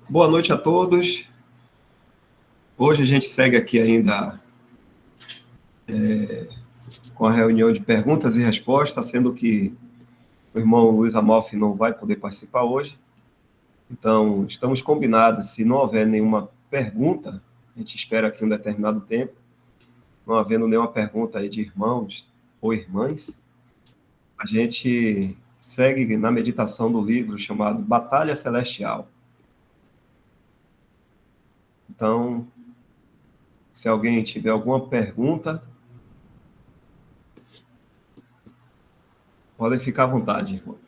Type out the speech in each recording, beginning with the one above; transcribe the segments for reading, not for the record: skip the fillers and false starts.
Boa noite a todos. Hoje a gente segue aqui ainda com a reunião de perguntas e respostas, sendo que o irmão Luiz Amalfi não vai poder participar hoje. Então, estamos combinados, se não houver nenhuma pergunta, a gente espera aqui um determinado tempo, não havendo nenhuma pergunta aí de irmãos ou irmãs, a gente segue na meditação do livro chamado Batalha Celestial. Então, se alguém tiver alguma pergunta, podem ficar à vontade, irmãos.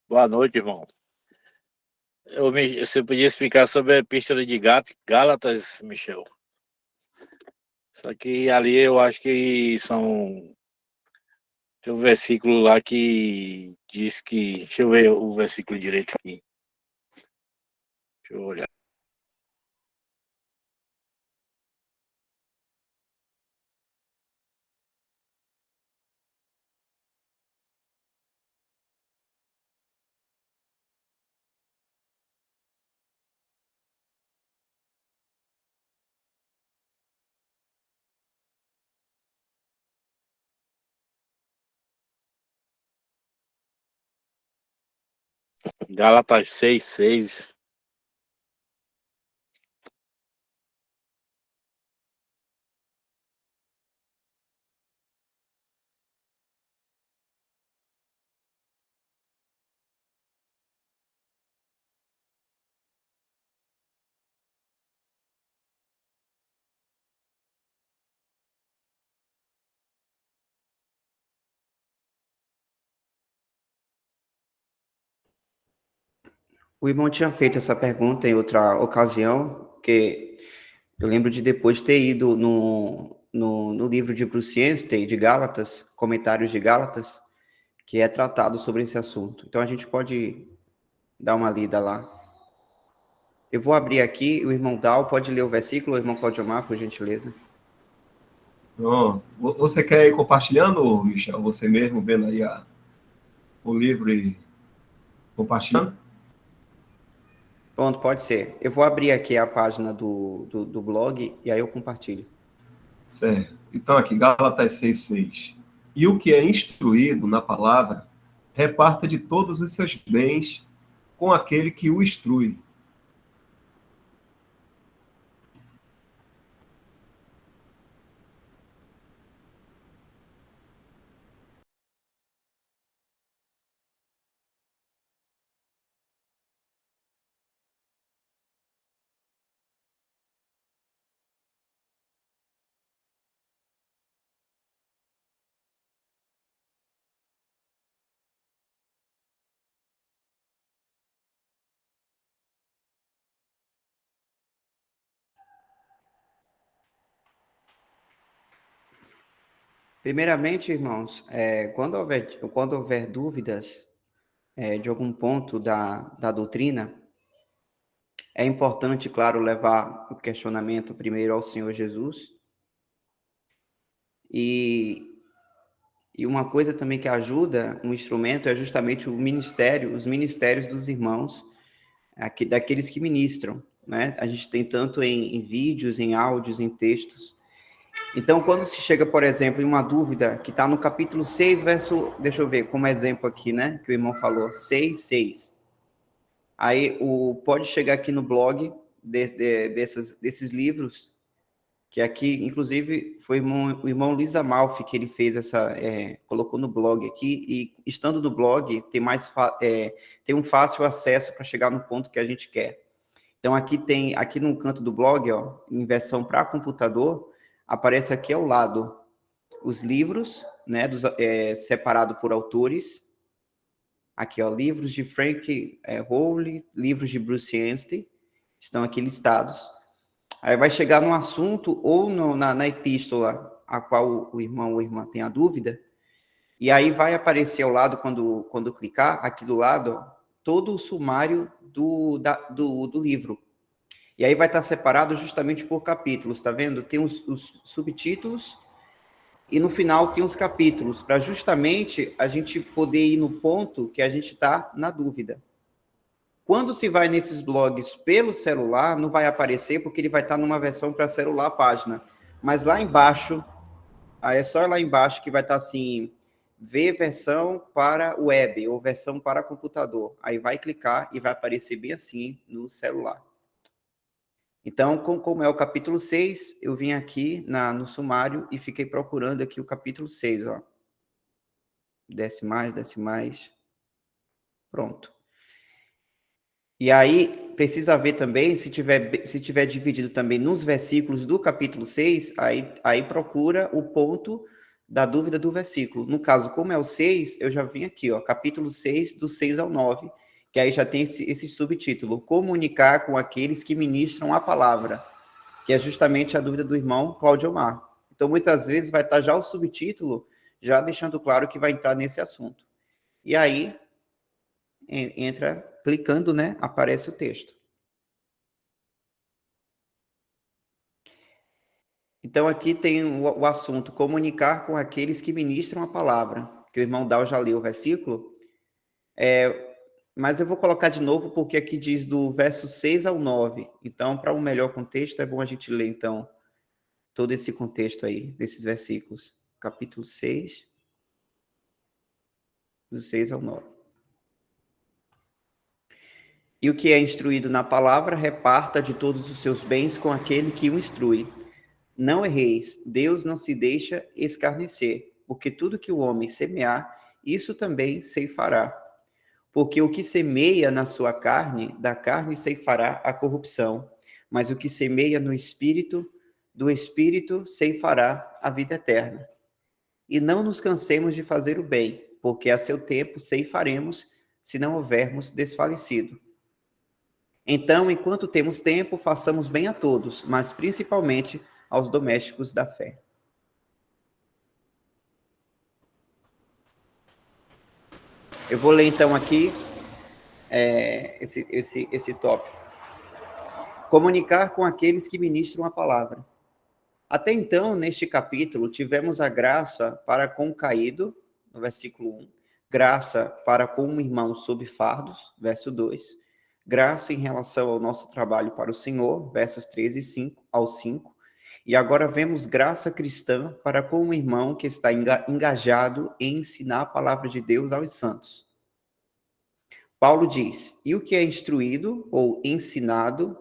Boa noite, irmão. Você podia explicar sobre a Epístola de Gálatas, Michel? Só que ali eu acho que tem um versículo lá que diz que... Deixa eu ver o versículo direito aqui. Deixa eu olhar. Gálatas 6:6. O irmão tinha feito essa pergunta em outra ocasião, que eu lembro de depois ter ido no livro de Bruce Anstey, de Gálatas, Comentários de Gálatas, que é tratado sobre esse assunto. Então, a gente pode dar uma lida lá. Eu vou abrir aqui, o irmão Dal pode ler o versículo, o irmão Claudio Mar, por gentileza. Pronto. Você quer ir compartilhando, Michel? Você mesmo vendo aí o livro e compartilhando? Pronto, pode ser. Eu vou abrir aqui a página do blog e aí eu compartilho. Certo. Então, aqui, Gálatas 6:6. E o que é instruído na palavra, reparta de todos os seus bens com aquele que o instrui. Primeiramente, irmãos, quando houver dúvidas de algum ponto da doutrina, é importante, claro, levar o questionamento primeiro ao Senhor Jesus. E uma coisa também que ajuda, um instrumento, é justamente os ministérios dos irmãos, daqueles que ministram, né? A gente tem tanto em vídeos, em áudios, em textos. Então, quando se chega, por exemplo, em uma dúvida que está no capítulo 6, deixa eu ver, como exemplo aqui, né, que o irmão falou, 6:6. Aí, pode chegar aqui no blog desses livros, que aqui, inclusive, foi o irmão Luiz Amalfi que ele fez colocou no blog aqui, e estando no blog, tem um fácil acesso para chegar no ponto que a gente quer. Então, aqui no canto do blog, ó, em versão para computador, aparece aqui ao lado os livros, né, separado por autores. Aqui, ó, livros de Frank Howley, livros de Bruce Anstey. estão aqui listados. Aí vai chegar num assunto ou na epístola a qual o irmão ou a irmã tem a dúvida, e aí vai aparecer ao lado, quando clicar, aqui do lado, ó, todo o sumário do livro. E aí vai estar separado justamente por capítulos, tá vendo? Tem os subtítulos e no final tem os capítulos, para justamente a gente poder ir no ponto que a gente está na dúvida. Quando se vai nesses blogs pelo celular, não vai aparecer, porque ele vai estar numa versão para celular a página. Mas lá embaixo, aí é só lá embaixo que vai estar assim, ver versão para web ou versão para computador. Aí vai clicar e vai aparecer bem assim no celular. Então, como é o capítulo 6, eu vim aqui no sumário e fiquei procurando aqui o capítulo 6, ó. Desce mais. Pronto. E aí, precisa ver também, se tiver dividido também nos versículos do capítulo 6, aí procura o ponto da dúvida do versículo. No caso, como é o 6, eu já vim aqui, ó, capítulo 6, do 6 ao 9, que aí já tem esse subtítulo, comunicar com aqueles que ministram a palavra, que é justamente a dúvida do irmão Cláudio Omar. Então, muitas vezes vai estar já o subtítulo, já deixando claro que vai entrar nesse assunto. E aí, entra, clicando, né, aparece o texto. Então, aqui tem o assunto, comunicar com aqueles que ministram a palavra, que o irmão Dal já leu o versículo, mas eu vou colocar de novo, porque aqui diz do verso 6 ao 9, então, para um melhor contexto, é bom a gente ler, então, todo esse contexto aí, desses versículos. Capítulo 6, do 6 ao 9. E o que é instruído na palavra, reparta de todos os seus bens com aquele que o instrui. Não erreis, Deus não se deixa escarnecer, porque tudo que o homem semear, isso também ceifará. Porque o que semeia na sua carne, da carne ceifará a corrupção, mas o que semeia no espírito, do espírito ceifará a vida eterna. E não nos cansemos de fazer o bem, porque a seu tempo ceifaremos, se não houvermos desfalecido. Então, enquanto temos tempo, façamos bem a todos, mas principalmente aos domésticos da fé. Eu vou ler então aqui esse tópico. Comunicar com aqueles que ministram a palavra. Até então, neste capítulo, tivemos a graça para com o caído, no versículo 1, graça para com um irmão sob fardos, verso 2, graça em relação ao nosso trabalho para o Senhor, versos 3 ao 5, e agora vemos graça cristã para com um irmão que está engajado em ensinar a palavra de Deus aos santos. Paulo diz, e o que é instruído ou ensinado,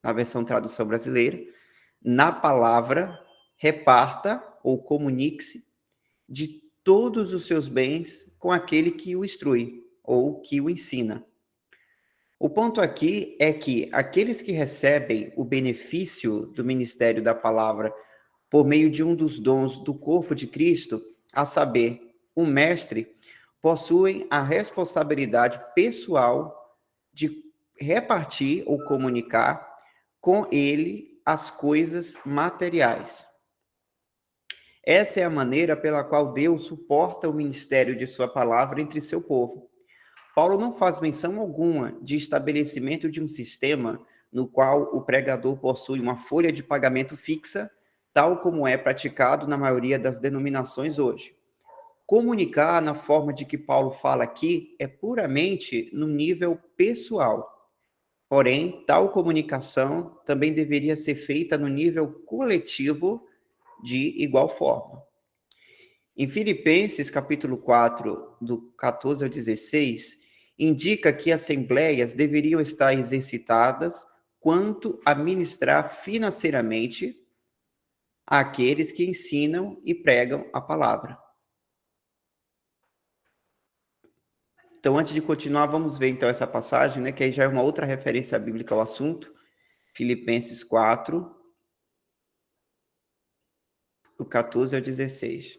na versão tradução brasileira, na palavra, reparta ou comunique-se de todos os seus bens com aquele que o instrui ou que o ensina. O ponto aqui é que aqueles que recebem o benefício do ministério da palavra por meio de um dos dons do corpo de Cristo, a saber, o mestre, possuem a responsabilidade pessoal de repartir ou comunicar com ele as coisas materiais. Essa é a maneira pela qual Deus suporta o ministério de sua palavra entre seu povo. Paulo não faz menção alguma de estabelecimento de um sistema no qual o pregador possui uma folha de pagamento fixa, tal como é praticado na maioria das denominações hoje. Comunicar na forma de que Paulo fala aqui é puramente no nível pessoal. Porém, tal comunicação também deveria ser feita no nível coletivo de igual forma. Em Filipenses, capítulo 4, do 14 ao 16, indica que assembleias deveriam estar exercitadas quanto a ministrar financeiramente àqueles que ensinam e pregam a palavra. Então, antes de continuar, vamos ver então essa passagem, né, que aí já é uma outra referência bíblica ao assunto. Filipenses 4, do 14 ao 16.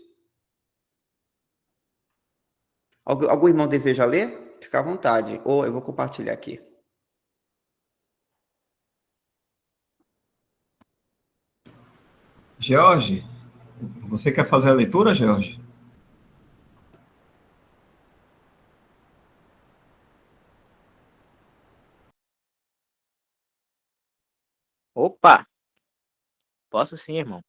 Algum irmão deseja ler? Fica à vontade. Ou eu vou compartilhar aqui. George, você quer fazer a leitura, George? Opa, posso sim, irmão.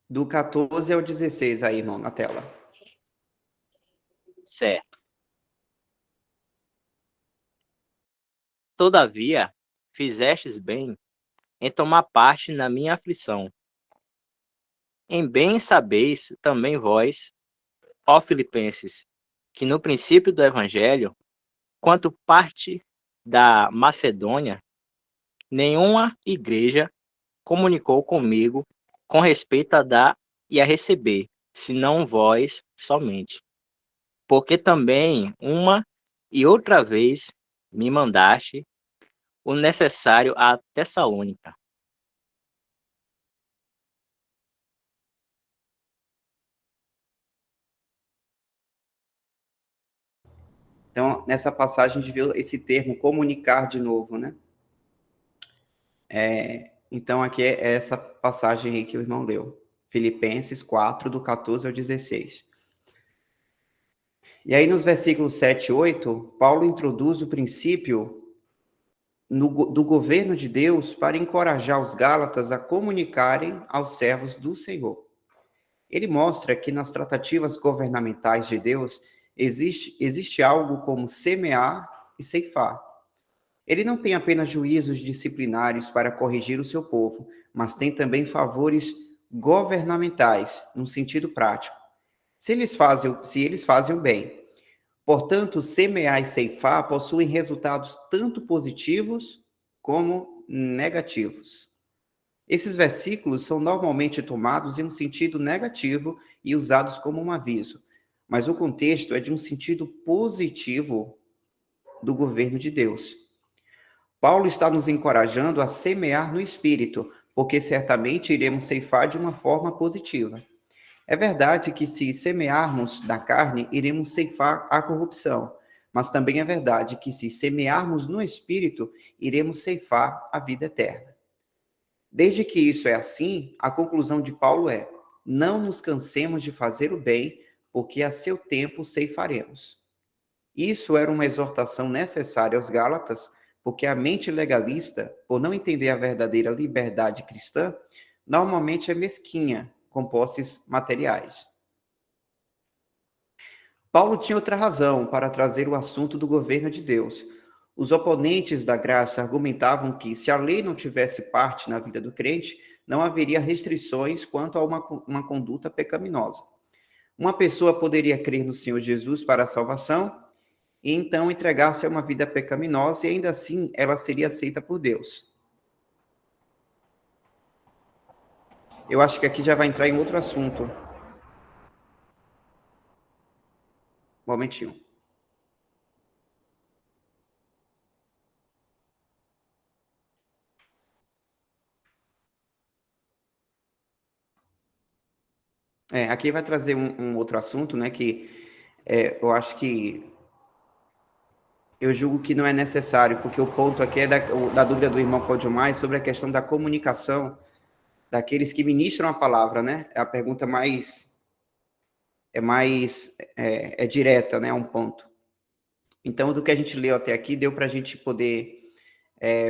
Do 14 ao 16 aí, irmão, na tela. Certo. Todavia, fizestes bem em tomar parte na minha aflição. Em bem sabeis também vós, ó Filipenses, que no princípio do Evangelho, quanto parte da Macedônia, nenhuma igreja comunicou comigo com respeito a dar e a receber, senão vós somente. Porque também uma e outra vez me mandaste o necessário à Tessalônica. Então, nessa passagem a gente viu esse termo comunicar de novo, né? Então, aqui é essa passagem aí que o irmão leu. Filipenses 4, do 14 ao 16. E aí, nos versículos 7 e 8, Paulo introduz o princípio do governo de Deus para encorajar os Gálatas a comunicarem aos servos do Senhor. Ele mostra que nas tratativas governamentais de Deus existe algo como semear e ceifar. Ele não tem apenas juízos disciplinários para corrigir o seu povo, mas tem também favores governamentais, num sentido prático. Se eles fazem o bem. Portanto, semear e ceifar possuem resultados tanto positivos como negativos. Esses versículos são normalmente tomados em um sentido negativo e usados como um aviso, mas o contexto é de um sentido positivo do governo de Deus. Paulo está nos encorajando a semear no espírito, porque certamente iremos ceifar de uma forma positiva. É verdade que se semearmos na carne, iremos ceifar a corrupção, mas também é verdade que se semearmos no espírito, iremos ceifar a vida eterna. Desde que isso é assim, a conclusão de Paulo é: não nos cansemos de fazer o bem, porque a seu tempo ceifaremos. Isso era uma exortação necessária aos Gálatas, porque a mente legalista, por não entender a verdadeira liberdade cristã, normalmente é mesquinha com posses materiais. Paulo tinha outra razão para trazer o assunto do governo de Deus. Os oponentes da graça argumentavam que, se a lei não tivesse parte na vida do crente, não haveria restrições quanto a uma conduta pecaminosa. Uma pessoa poderia crer no Senhor Jesus para a salvação e então entregar-se a uma vida pecaminosa e ainda assim ela seria aceita por Deus. Eu acho que aqui já vai entrar em outro assunto. Um momentinho. Aqui vai trazer um outro assunto, né, que eu acho que eu julgo que não é necessário, porque o ponto aqui é da dúvida do irmão Claudio Mais sobre a questão da comunicação daqueles que ministram a palavra, né? É a pergunta mais direta, né? É um ponto. Então, do que a gente leu até aqui, deu para a gente poder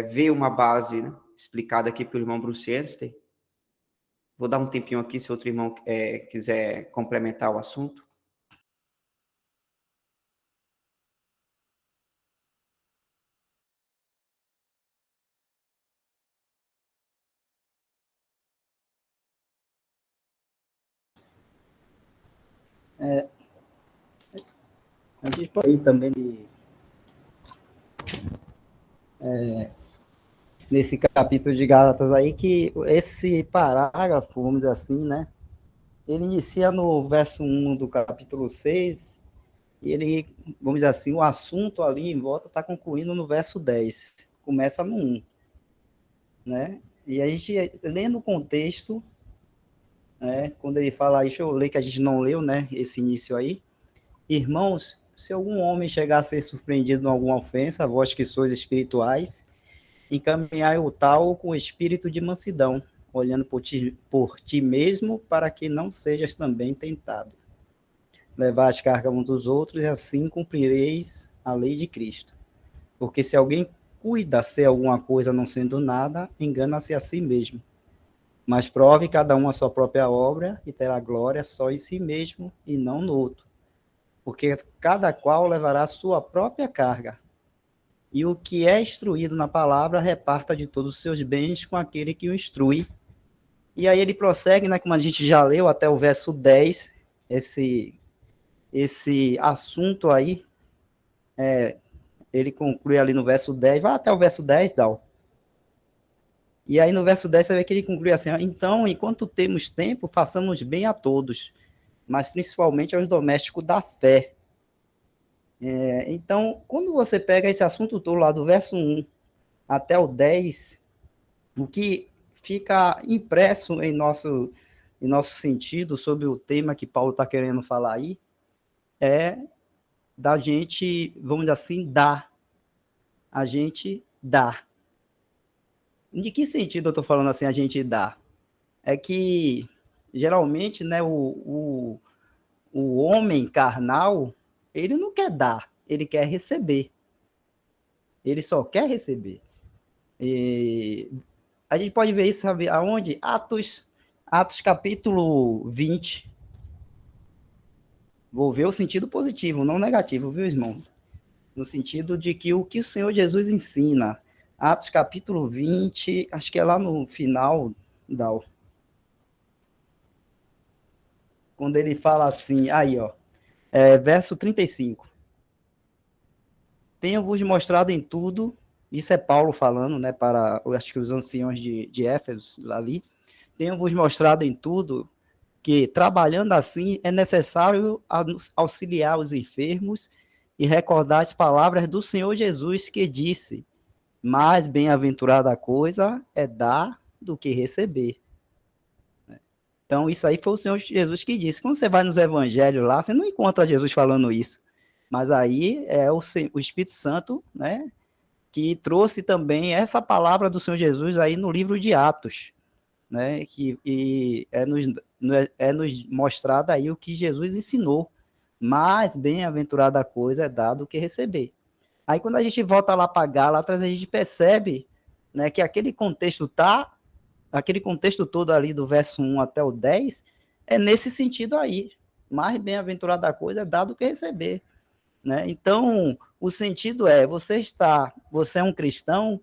ver uma base, né, explicada aqui pelo irmão Bruce Einstein. Vou dar um tempinho aqui, se outro irmão quiser complementar o assunto. A gente pode ir também nesse capítulo de Gálatas aí, que esse parágrafo, vamos dizer assim, né? Ele inicia no verso 1 do capítulo 6, e ele, vamos dizer assim, o assunto ali em volta está concluindo no verso 10. Começa no 1, né? E a gente, lendo o contexto, né, quando ele fala, deixa eu ler que a gente não leu, né, esse início aí. Irmãos, se algum homem chegar a ser surpreendido em alguma ofensa, vós que sois espirituais, encaminhai o tal com espírito de mansidão, olhando por ti mesmo, para que não sejas também tentado. Levai as cargas uns dos outros, e assim cumprireis a lei de Cristo. Porque se alguém cuida ser alguma coisa não sendo nada, engana-se a si mesmo. Mas prove cada um a sua própria obra, e terá glória só em si mesmo, e não no outro. Porque cada qual levará a sua própria carga. E o que é instruído na palavra, reparta de todos os seus bens com aquele que o instrui. E aí ele prossegue, né, como a gente já leu até o verso 10, esse assunto aí, ele conclui ali no verso 10, vai até o verso 10, Dal. E aí no verso 10 você vê que ele conclui assim, então, enquanto temos tempo, façamos bem a todos, mas principalmente aos domésticos da fé. Então, quando você pega esse assunto todo lá do verso 1 até o 10, o que fica impresso em nosso sentido sobre o tema que Paulo está querendo falar aí, é da gente, vamos dizer assim, dar. A gente dá. De que sentido eu estou falando assim, a gente dá? É que, geralmente, né, o homem carnal, ele não quer dar, ele quer receber. Ele só quer receber. E a gente pode ver isso, sabe aonde? Atos capítulo 20. Vou ver o sentido positivo, não negativo, viu, irmão? No sentido de que o que o Senhor Jesus ensina. Atos capítulo 20, acho que é lá no final, Dal. Quando ele fala assim, aí, ó, verso 35. Tenho-vos mostrado em tudo, isso é Paulo falando, né, para, acho que os anciãos de Éfeso, ali, tenho-vos mostrado em tudo que, trabalhando assim, é necessário auxiliar os enfermos e recordar as palavras do Senhor Jesus que disse, mais bem-aventurada coisa é dar do que receber. Então, isso aí foi o Senhor Jesus que disse. Quando você vai nos evangelhos lá, você não encontra Jesus falando isso. Mas aí é o Espírito Santo, né, que trouxe também essa palavra do Senhor Jesus aí no livro de Atos, né, que é nos mostrado aí o que Jesus ensinou. Mais bem-aventurada coisa é dar do que receber. Aí quando a gente volta lá para Gálatas, a gente percebe, né, que aquele contexto todo ali do verso 1 até o 10, é nesse sentido aí. Mais bem-aventurada coisa é dar do que receber. Né? Então, o sentido é, você é um cristão,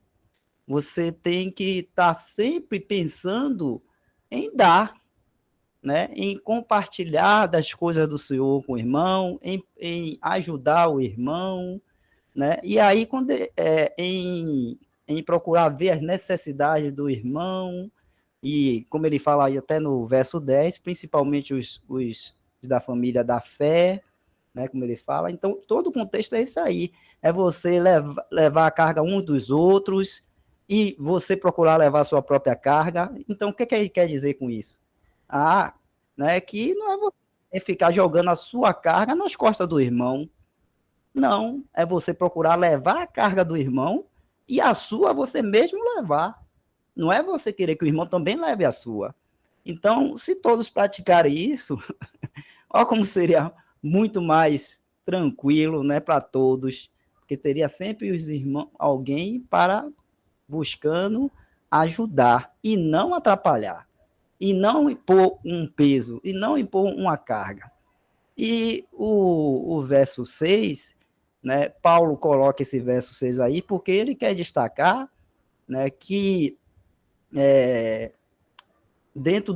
você tem que estar sempre pensando em dar, né? Em compartilhar das coisas do Senhor com o irmão, em ajudar o irmão, né? E aí, em procurar ver as necessidades do irmão, e como ele fala aí até no verso 10, principalmente os da família da fé, né, como ele fala. Então, todo o contexto é isso aí. É você levar a carga uns dos outros e você procurar levar a sua própria carga. Então, o que ele quer dizer com isso? Né, que não é você ficar jogando a sua carga nas costas do irmão. Não, é você procurar levar a carga do irmão e a sua você mesmo levar. Não é você querer que o irmão também leve a sua. Então, se todos praticarem isso, olha como seria muito mais tranquilo, né, para todos, porque teria sempre os irmãos, alguém para buscando ajudar e não atrapalhar, e não impor um peso, e não impor uma carga. E o verso 6, né, Paulo coloca esse verso 6 aí, porque ele quer destacar, né, que dentro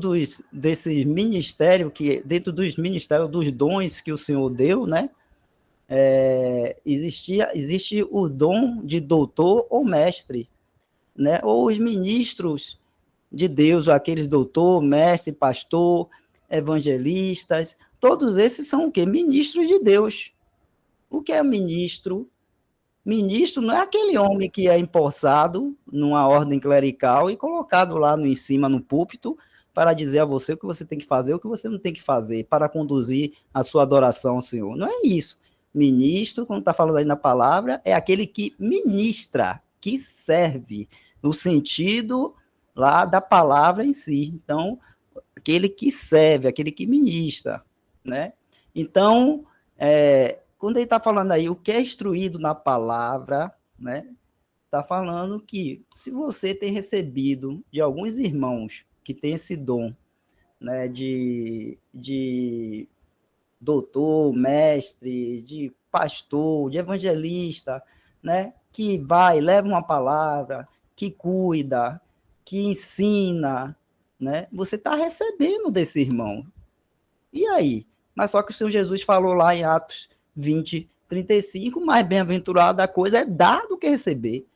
desse ministério, dentro dos ministérios, dos dons que o Senhor deu, né, existe o dom de doutor ou mestre, né, ou os ministros de Deus, aqueles doutor, mestre, pastor, evangelistas, todos esses são o quê? Ministros de Deus. O que é ministro? Ministro não é aquele homem que é empossado numa ordem clerical e colocado lá em cima no púlpito para dizer a você o que você tem que fazer, o que você não tem que fazer, para conduzir a sua adoração ao Senhor. Não é isso. Ministro, quando está falando aí na palavra, é aquele que ministra, que serve, no sentido lá da palavra em si. Então, aquele que serve, aquele que ministra, né? Então, quando ele está falando aí o que é instruído na palavra, né? Está falando que se você tem recebido de alguns irmãos que tem esse dom, né, de doutor, mestre, de pastor, de evangelista, né, que vai, leva uma palavra, que cuida, que ensina, né, você está recebendo desse irmão. E aí? Mas só que o Senhor Jesus falou lá em Atos 20, 35, mais bem-aventurada a coisa é dar do que receber.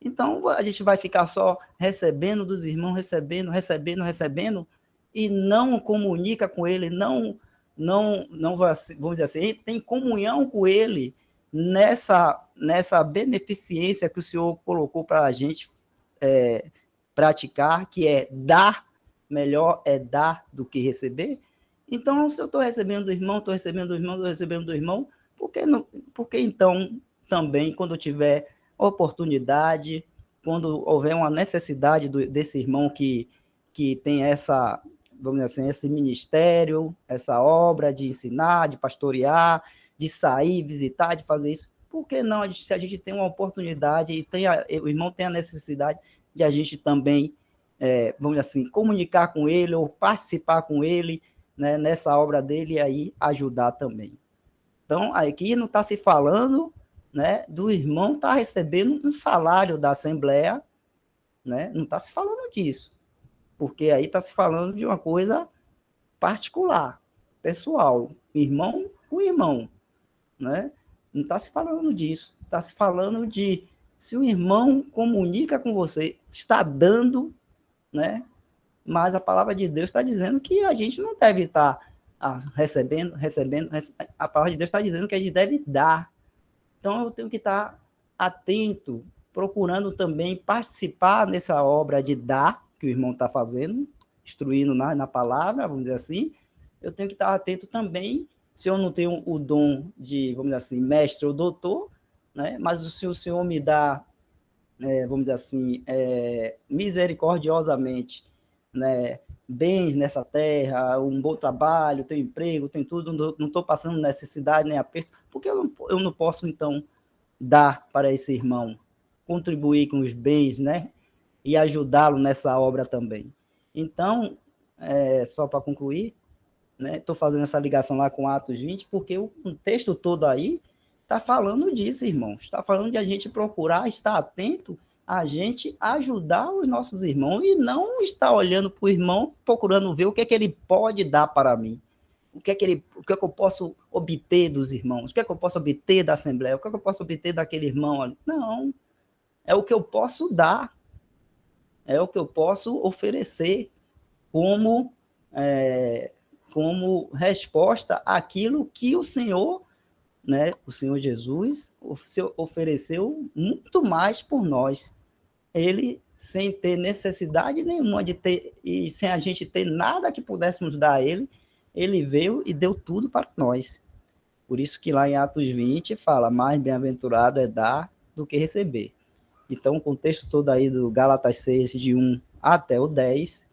Então, a gente vai ficar só recebendo dos irmãos, recebendo, e não comunica com ele, não vamos dizer assim, tem comunhão com ele nessa beneficência que o Senhor colocou para a gente praticar, que é dar, melhor é dar do que receber. Então, se eu estou recebendo do irmão, por que então também, quando eu tiver oportunidade, quando houver uma necessidade desse irmão que tem essa, vamos dizer assim, esse ministério, essa obra de ensinar, de pastorear, de sair, visitar, de fazer isso, por que não, se a gente tem uma oportunidade e o irmão tem a necessidade de a gente também, vamos dizer assim, comunicar com ele ou participar com ele, né, nessa obra dele e aí ajudar também. Então, aqui não está se falando, né, do irmão estar recebendo um salário da Assembleia, né, não está se falando disso, porque aí está se falando de uma coisa particular, pessoal, irmão com irmão, né, não está se falando disso, está se falando de se o irmão comunica com você, está dando, né, mas a palavra de Deus está dizendo que a gente não deve estar recebendo, a palavra de Deus está dizendo que a gente deve dar. Então, eu tenho que estar atento, procurando também participar nessa obra de dar, que o irmão está fazendo, instruindo na palavra, vamos dizer assim. Eu tenho que estar atento também, se eu não tenho o dom de, vamos dizer assim, mestre ou doutor, né? Mas se o Senhor me dá, vamos dizer assim, misericordiosamente, né, bens nessa terra, um bom trabalho, tenho emprego, tenho tudo, não estou passando necessidade nem aperto, porque eu não posso, então, dar para esse irmão, contribuir com os bens, né, e ajudá-lo nessa obra também. Então, só para concluir, né, estou fazendo essa ligação lá com Atos 20, porque o contexto todo aí está falando disso, irmãos, está falando de a gente procurar estar atento, a gente ajudar os nossos irmãos e não estar olhando para o irmão, procurando ver o que é que ele pode dar para mim, o que é que eu posso obter dos irmãos, o que é que eu posso obter da Assembleia, o que é que eu posso obter daquele irmão ali. Não, é o que eu posso dar, é o que eu posso oferecer como resposta àquilo que o Senhor, né, o Senhor Jesus ofereceu muito mais por nós. Ele, sem ter necessidade nenhuma de ter, e sem a gente ter nada que pudéssemos dar a ele, ele veio e deu tudo para nós. Por isso que lá em Atos 20 fala, mais bem-aventurado é dar do que receber. Então, o contexto todo aí do Gálatas 6, de 1 até o 10,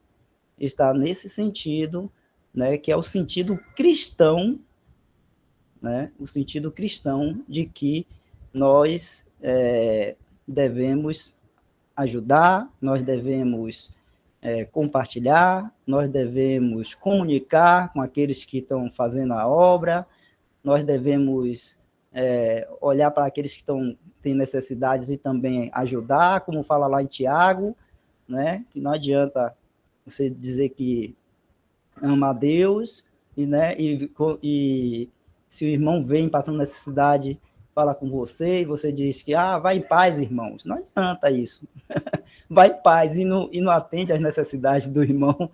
está nesse sentido, né, que é o sentido cristão, né, o sentido cristão de que nós devemos ajudar, nós devemos compartilhar, nós devemos comunicar com aqueles que estão fazendo a obra, nós devemos olhar para aqueles que têm necessidades e também ajudar, como fala lá em Tiago, né, que não adianta você dizer que ama a Deus, e se o irmão vem passando necessidade, fala com você, e você diz que, vai em paz, irmãos. Não adianta isso. Vai em paz e não atende às necessidades do irmão,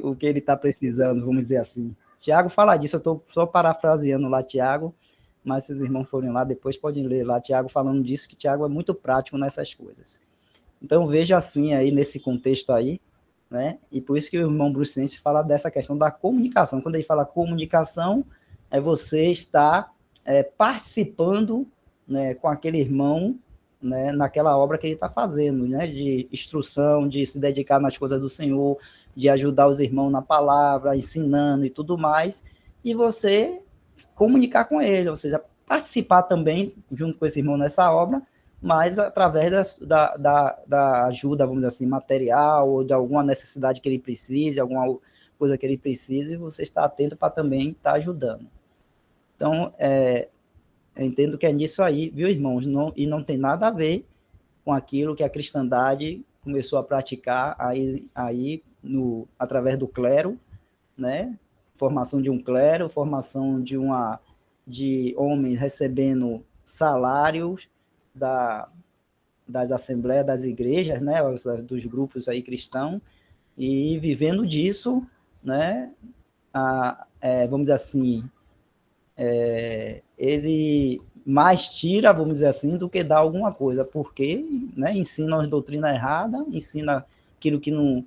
o que ele está precisando, vamos dizer assim. Tiago fala disso, eu estou só parafraseando lá Tiago, mas se os irmãos forem lá, depois podem ler lá Tiago falando disso, que Tiago é muito prático nessas coisas. Então, veja assim, aí nesse contexto aí, né? E por isso que o irmão Brucense fala dessa questão da comunicação. Quando ele fala comunicação, é você estar participando, né, com aquele irmão, né, naquela obra que ele está fazendo, né, de instrução, de se dedicar nas coisas do Senhor, de ajudar os irmãos na palavra, ensinando e tudo mais, e você comunicar com ele, ou seja, participar também junto com esse irmão nessa obra, mas através da ajuda, vamos dizer assim, material, ou de alguma necessidade que ele precise, alguma coisa que ele precise, você está atento para também estar ajudando. Então, eu entendo que é nisso aí, viu, irmãos? E não tem nada a ver com aquilo que a cristandade começou a praticar através do clero, né? Formação de um clero, formação de homens recebendo salários das assembleias, das igrejas, né? Dos grupos aí cristãos, e vivendo disso, né? Vamos dizer assim, ele mais tira, vamos dizer assim, do que dá alguma coisa, porque, né, ensina uma doutrina errada, ensina aquilo que não,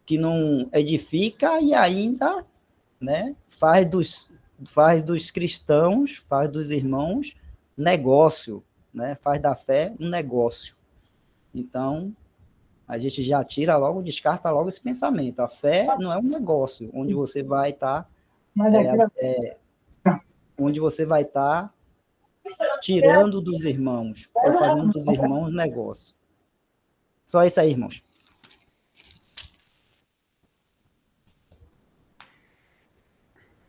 que não edifica e ainda, né, faz dos cristãos, faz dos irmãos negócio, né, faz da fé um negócio. Então, a gente já tira logo, descarta logo esse pensamento. A fé não é um negócio onde você vai estar tirando dos irmãos, ou fazendo dos irmãos negócio. Só isso aí, irmãos.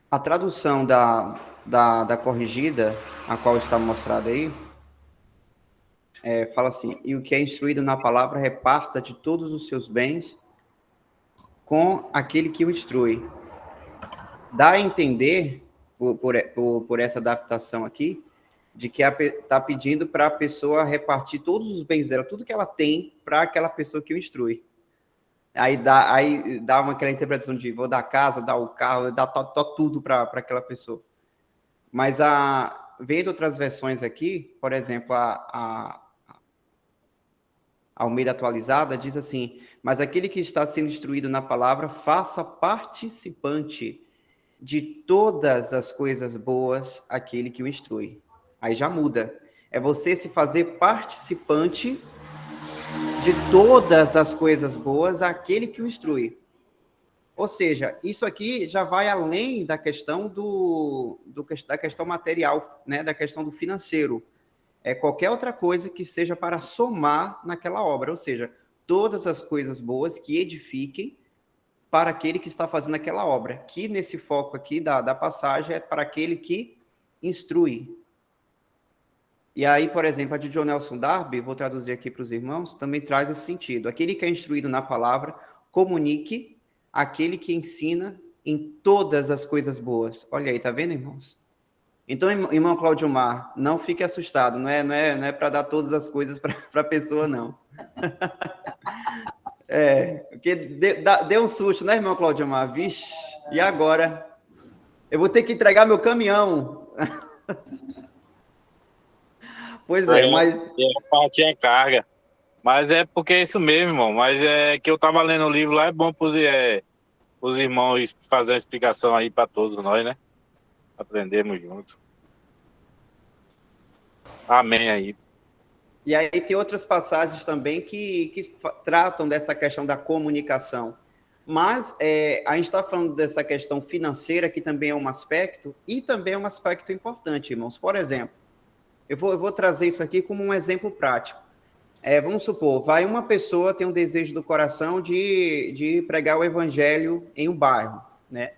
A tradução da corrigida, a qual está mostrada aí, fala assim: e o que é instruído na palavra reparta de todos os seus bens com aquele que o instrui. Dá a entender, por essa adaptação aqui, de que está pedindo para a pessoa repartir todos os bens dela, tudo que ela tem, para aquela pessoa que o instrui. Aí dá aquela interpretação de vou dar a casa, dar o carro, dar tudo para aquela pessoa. Mas vendo outras versões aqui, por exemplo, a Almeida Atualizada diz assim: mas aquele que está sendo instruído na palavra, faça participante de todas as coisas boas aquele que o instrui. Aí já muda. É você se fazer participante de todas as coisas boas aquele que o instrui. Ou seja, isso aqui já vai além da questão da questão material, né, da questão do financeiro. É qualquer outra coisa que seja para somar naquela obra, ou seja, todas as coisas boas que edifiquem para aquele que está fazendo aquela obra, que nesse foco aqui da passagem é para aquele que instrui. E aí, por exemplo, a de John Nelson Darby, vou traduzir aqui para os irmãos, também traz esse sentido. Aquele que é instruído na palavra, comunique aquele que ensina em todas as coisas boas. Olha aí, tá vendo, irmãos? Então, irmão Cláudio Mar, não fique assustado, não é para dar todas as coisas para a pessoa, não. Porque deu um susto, né, irmão Cláudio Mar? Vixe, e agora? Eu vou ter que entregar meu caminhão. Pois mas... Tinha carga. Mas é porque é isso mesmo, irmão. Mas é que eu tava lendo o livro lá, é bom os irmãos fazer a explicação aí para todos nós, né? Aprendemos junto. Amém aí. E aí tem outras passagens também que tratam dessa questão da comunicação. Mas a gente está falando dessa questão financeira, que também é um aspecto, e também é um aspecto importante, irmãos. Por exemplo, eu vou trazer isso aqui como um exemplo prático. Vamos supor, uma pessoa tem um desejo do coração de pregar o evangelho em um bairro, né?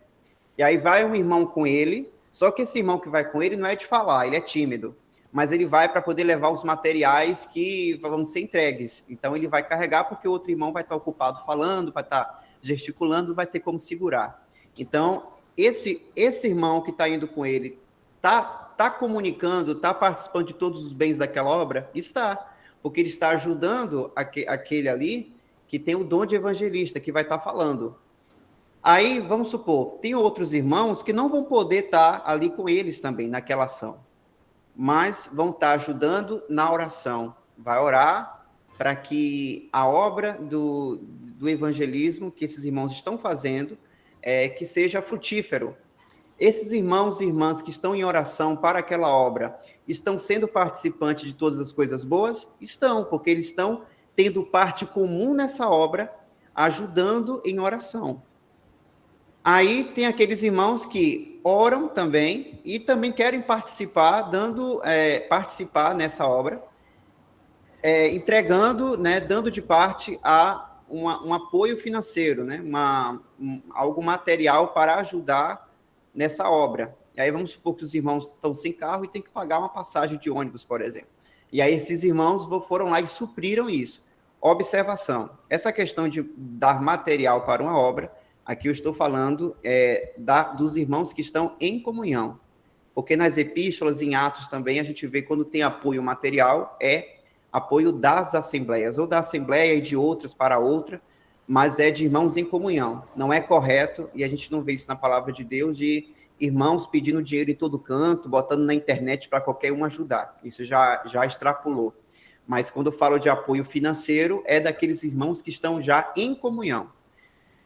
E aí vai um irmão com ele, só que esse irmão que vai com ele não é de falar, ele é tímido, mas ele vai para poder levar os materiais que vão ser entregues. Então ele vai carregar porque o outro irmão vai estar ocupado falando, vai estar gesticulando, vai ter como segurar. Então, esse irmão que está indo com ele está comunicando, está participando de todos os bens daquela obra? Está. Porque ele está ajudando aquele ali que tem o dom de evangelista, que vai estar falando. Aí, vamos supor, tem outros irmãos que não vão poder estar ali com eles também, naquela ação, mas vão estar ajudando na oração. Vai orar para que a obra do evangelismo que esses irmãos estão fazendo, que seja frutífero. Esses irmãos e irmãs que estão em oração para aquela obra, estão sendo participantes de todas as coisas boas? Estão, porque eles estão tendo parte comum nessa obra, ajudando em oração. Aí tem aqueles irmãos que oram também e também querem participar, participar nessa obra, entregando, né, dando de parte a um apoio financeiro, né, algo material para ajudar nessa obra. E aí vamos supor que os irmãos estão sem carro e tem que pagar uma passagem de ônibus, por exemplo. E aí esses irmãos foram lá e supriram isso. Observação, essa questão de dar material para uma obra, aqui eu estou falando dos irmãos que estão em comunhão. Porque nas epístolas, em Atos também, a gente vê quando tem apoio material, apoio das assembleias, ou da assembleia e de outras para outra, mas é de irmãos em comunhão. Não é correto, e a gente não vê isso na palavra de Deus, de irmãos pedindo dinheiro em todo canto, botando na internet para qualquer um ajudar. Isso já extrapolou. Mas quando eu falo de apoio financeiro, é daqueles irmãos que estão já em comunhão.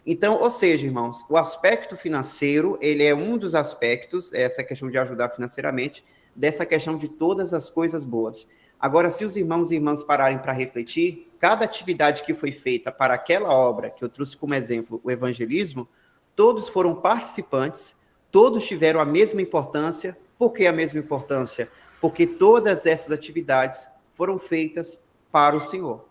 Então, ou seja, irmãos, o aspecto financeiro, ele é um dos aspectos, essa questão de ajudar financeiramente, dessa questão de todas as coisas boas. Agora, se os irmãos e irmãs pararem para refletir, cada atividade que foi feita para aquela obra, que eu trouxe como exemplo, o evangelismo, todos foram participantes, todos tiveram a mesma importância. Por que a mesma importância? Porque todas essas atividades foram feitas para o Senhor.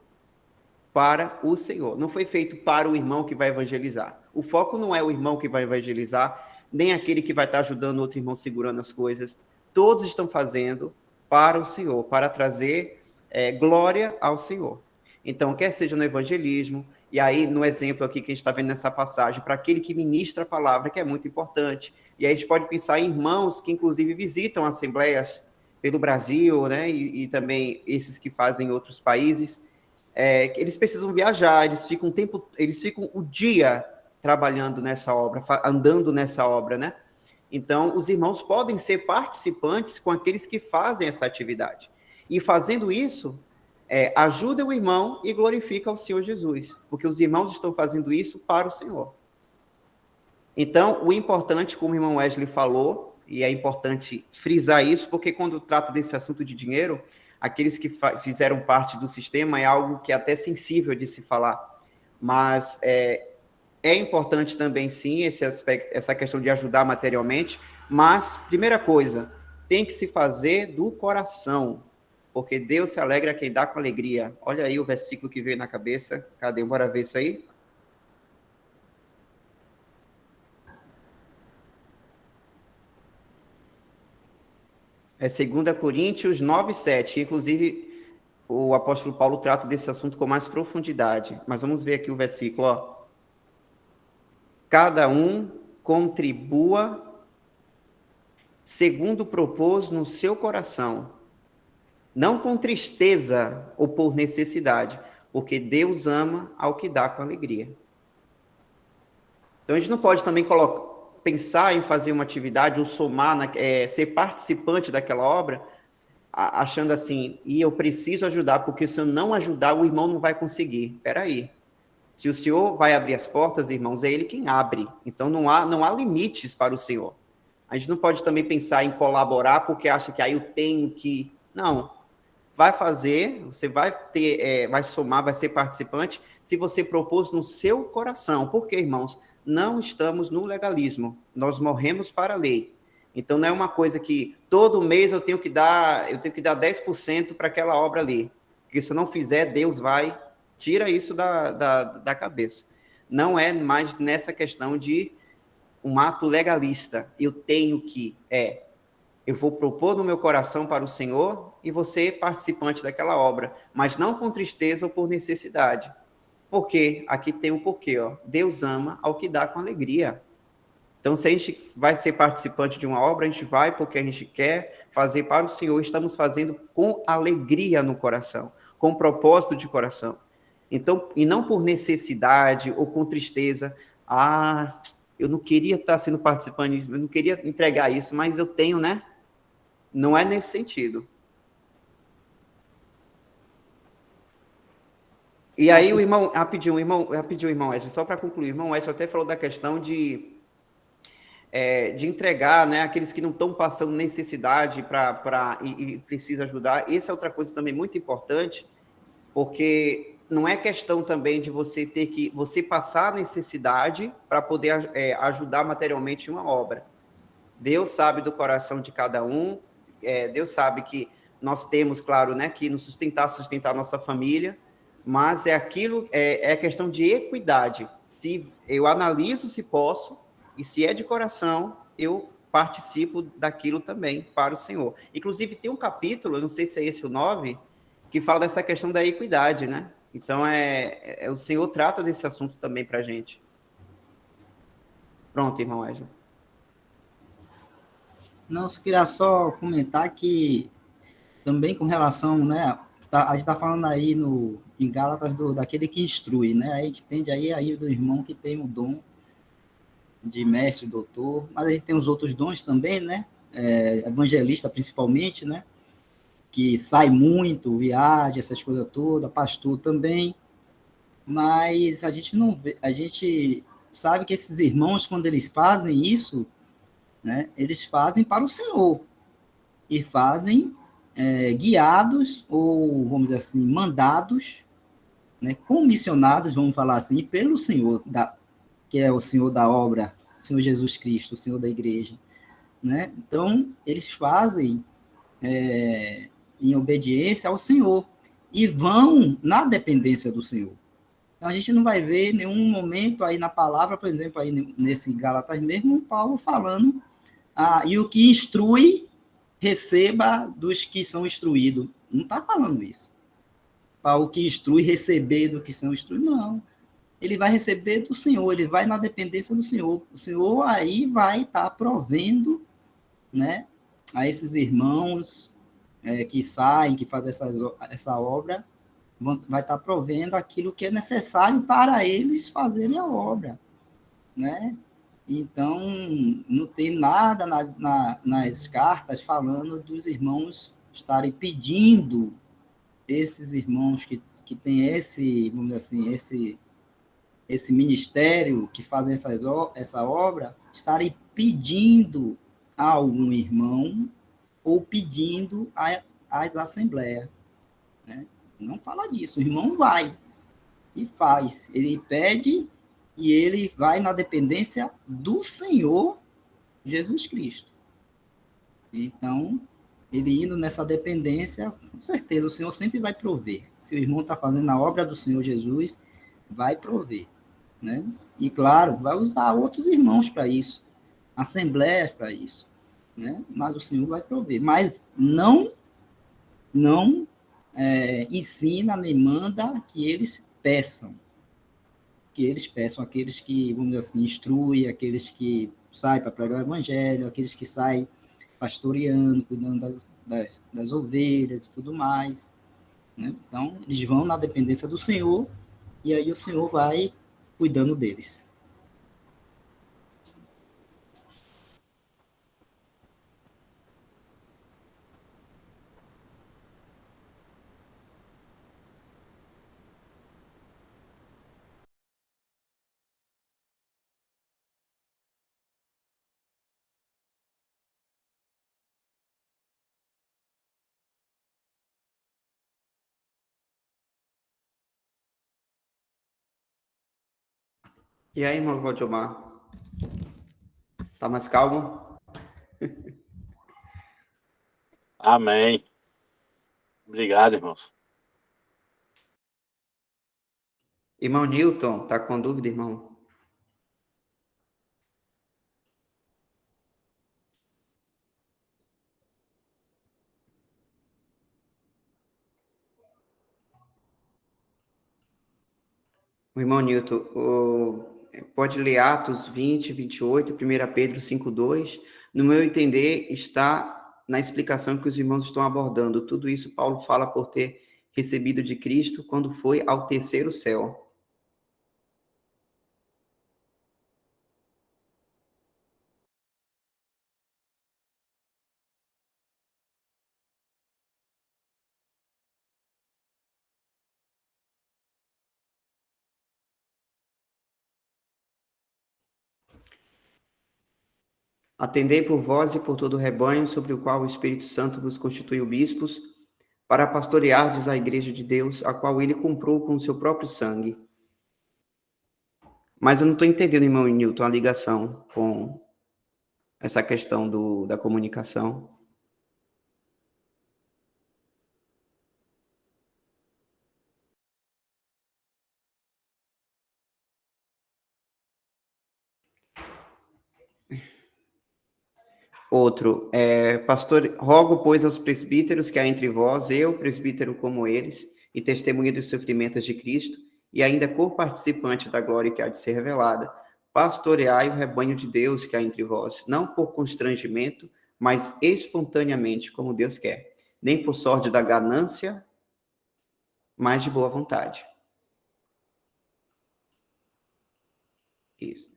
Para o Senhor. Não foi feito para o irmão que vai evangelizar. O foco não é o irmão que vai evangelizar, nem aquele que vai estar ajudando outro irmão segurando as coisas. Todos estão fazendo para o Senhor, para trazer glória ao Senhor. Então, quer seja no evangelismo, e aí no exemplo aqui que a gente está vendo nessa passagem, para aquele que ministra a palavra, que é muito importante. E aí a gente pode pensar em irmãos que inclusive visitam assembleias pelo Brasil, né, e também esses que fazem em outros países, eles precisam viajar, eles ficam o dia trabalhando nessa obra, andando nessa obra, né? Então, os irmãos podem ser participantes com aqueles que fazem essa atividade. E fazendo isso, ajuda o irmão e glorifica o Senhor Jesus, porque os irmãos estão fazendo isso para o Senhor. Então, o importante, como o irmão Wesley falou, e é importante frisar isso, porque quando trata desse assunto de dinheiro, aqueles que fizeram parte do sistema é algo que é até sensível de se falar, mas é importante também, sim, esse aspecto, essa questão de ajudar materialmente, mas, primeira coisa, tem que se fazer do coração, porque Deus se alegra quem dá com alegria. Olha aí o versículo que veio na cabeça. Cadê? Bora ver isso aí? É 2 Coríntios 9:7. Inclusive, o apóstolo Paulo trata desse assunto com mais profundidade. Mas vamos ver aqui o versículo, ó. Cada um contribua segundo propôs no seu coração, não com tristeza ou por necessidade, porque Deus ama ao que dá com alegria. Então, a gente não pode também pensar em fazer uma atividade ou somar, ser participante daquela obra, achando assim, e eu preciso ajudar, porque se eu não ajudar, o irmão não vai conseguir. Espera aí. Se o Senhor vai abrir as portas, irmãos, é Ele quem abre. Então, não há limites para o Senhor. A gente não pode também pensar em colaborar, porque acha que aí eu tenho que... Não. Vai fazer, você vai ter, vai somar, vai ser participante, se você propôs no seu coração. Por quê, irmãos? Não estamos no legalismo. Nós morremos para a lei. Então, não é uma coisa que todo mês eu tenho que dar 10% para aquela obra ali. Porque se eu não fizer, Deus vai... Tira isso da cabeça. Não é mais nessa questão de um ato legalista. Eu tenho que... Eu vou propor no meu coração para o Senhor e vou ser participante daquela obra, mas não com tristeza ou por necessidade. Porque aqui tem um porquê, ó. Deus ama ao que dá com alegria. Então, se a gente vai ser participante de uma obra, a gente vai porque a gente quer fazer para o Senhor, estamos fazendo com alegria no coração, com propósito de coração. Então, e não por necessidade ou com tristeza. Eu não queria estar sendo participante, eu não queria entregar isso, mas eu tenho, né? Não é nesse sentido. E aí o irmão, rapidinho, irmão Wesley, só para concluir, o irmão Wesley até falou da questão de de entregar, né, aqueles que não estão passando necessidade e precisa ajudar. Essa é outra coisa também muito importante, porque não é questão também de você ter que você passar necessidade para poder ajudar materialmente uma obra. Deus sabe do coração de cada um, Deus sabe que nós temos, claro, né, que nos sustentar a nossa família, mas é questão de equidade. Se eu analiso se posso, e se é de coração, eu participo daquilo também para o Senhor. Inclusive, tem um capítulo, não sei se é esse o 9, que fala dessa questão da equidade, né? Então, o Senhor trata desse assunto também para a gente. Pronto, irmão Wesley. Não, eu queria só comentar que também com relação, né, a gente está falando aí em Gálatas daquele que instrui, né, a gente tende aí do irmão que tem o dom de mestre, doutor, mas a gente tem os outros dons também, né, evangelista principalmente, né, que sai muito, viaja, essas coisas todas, pastor também, mas a gente não vê, a gente sabe que esses irmãos, quando eles fazem isso, né, eles fazem para o Senhor, e fazem guiados, ou vamos dizer assim, mandados, né, comissionados, vamos falar assim, pelo Senhor, que é o Senhor da obra, o Senhor Jesus Cristo, o Senhor da igreja. Né? Então, eles fazem em obediência ao Senhor e vão na dependência do Senhor. Então, a gente não vai ver nenhum momento aí na palavra, por exemplo, aí nesse Gálatas mesmo, Paulo falando, e o que instrui, receba dos que são instruídos. Não está falando isso. Para o que instrui, receber do que são instruídos, não. Ele vai receber do Senhor, ele vai na dependência do Senhor. O Senhor aí vai estar provendo, né, a esses irmãos que saem, que fazem essa obra, vai estar provendo aquilo que é necessário para eles fazerem a obra, né? Então, não tem nada nas cartas falando dos irmãos estarem pedindo, esses irmãos que têm vamos dizer assim, esse ministério, que fazem essa obra, estarem pedindo a algum irmão ou pedindo às assembleias. Né? Não fala disso, o irmão vai e faz. Ele pede e ele vai na dependência do Senhor Jesus Cristo. Então, ele indo nessa dependência, com certeza o Senhor sempre vai prover. Se o irmão está fazendo a obra do Senhor Jesus, vai prover. Né? E, claro, vai usar outros irmãos para isso, assembleias para isso. Né? Mas o Senhor vai prover. Mas não ensina nem manda que eles peçam. Que eles peçam, aqueles que, vamos dizer assim, instruem, aqueles que saem para pregar o evangelho, aqueles que saem pastoreando, cuidando das ovelhas e tudo mais. Né? Então, eles vão na dependência do Senhor, e aí o Senhor vai cuidando deles. E aí, irmão Valdemar? Tá mais calmo? Amém. Obrigado, irmãos. Irmão Newton, tá com dúvida, irmão? O irmão Newton, pode ler Atos 20, 28, 1 Pedro 5, 2. No meu entender, está na explicação que os irmãos estão abordando. Tudo isso Paulo fala por ter recebido de Cristo quando foi ao terceiro céu. Atendei por vós e por todo o rebanho sobre o qual o Espírito Santo vos constituiu bispos, para pastoreardes a igreja de Deus, a qual ele comprou com o seu próprio sangue. Mas eu não estou entendendo, irmão Newton, a ligação com essa questão da comunicação. Outro, pastor, rogo, pois, aos presbíteros que há entre vós, eu, presbítero como eles, e testemunha dos sofrimentos de Cristo, e ainda co-participante da glória que há de ser revelada, pastoreai o rebanho de Deus que há entre vós, não por constrangimento, mas espontaneamente, como Deus quer, nem por sorte da ganância, mas de boa vontade. Isso.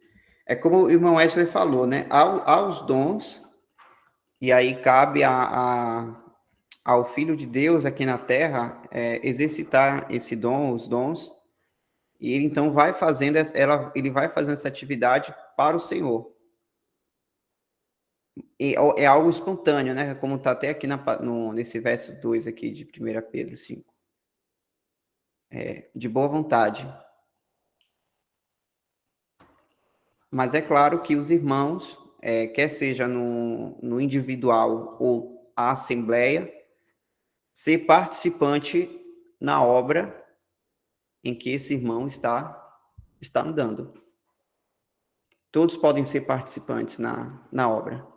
É como o irmão Wesley falou, né? Aos dons, e aí cabe ao Filho de Deus aqui na Terra exercitar esse dom, os dons, e ele então vai fazendo ele vai fazendo essa atividade para o Senhor. E é algo espontâneo, né? Como está até aqui nesse verso 2 aqui de 1 Pedro 5. De boa vontade. Mas é claro que os irmãos, quer seja no individual ou a assembleia, ser participante na obra em que esse irmão está andando. Todos podem ser participantes na obra.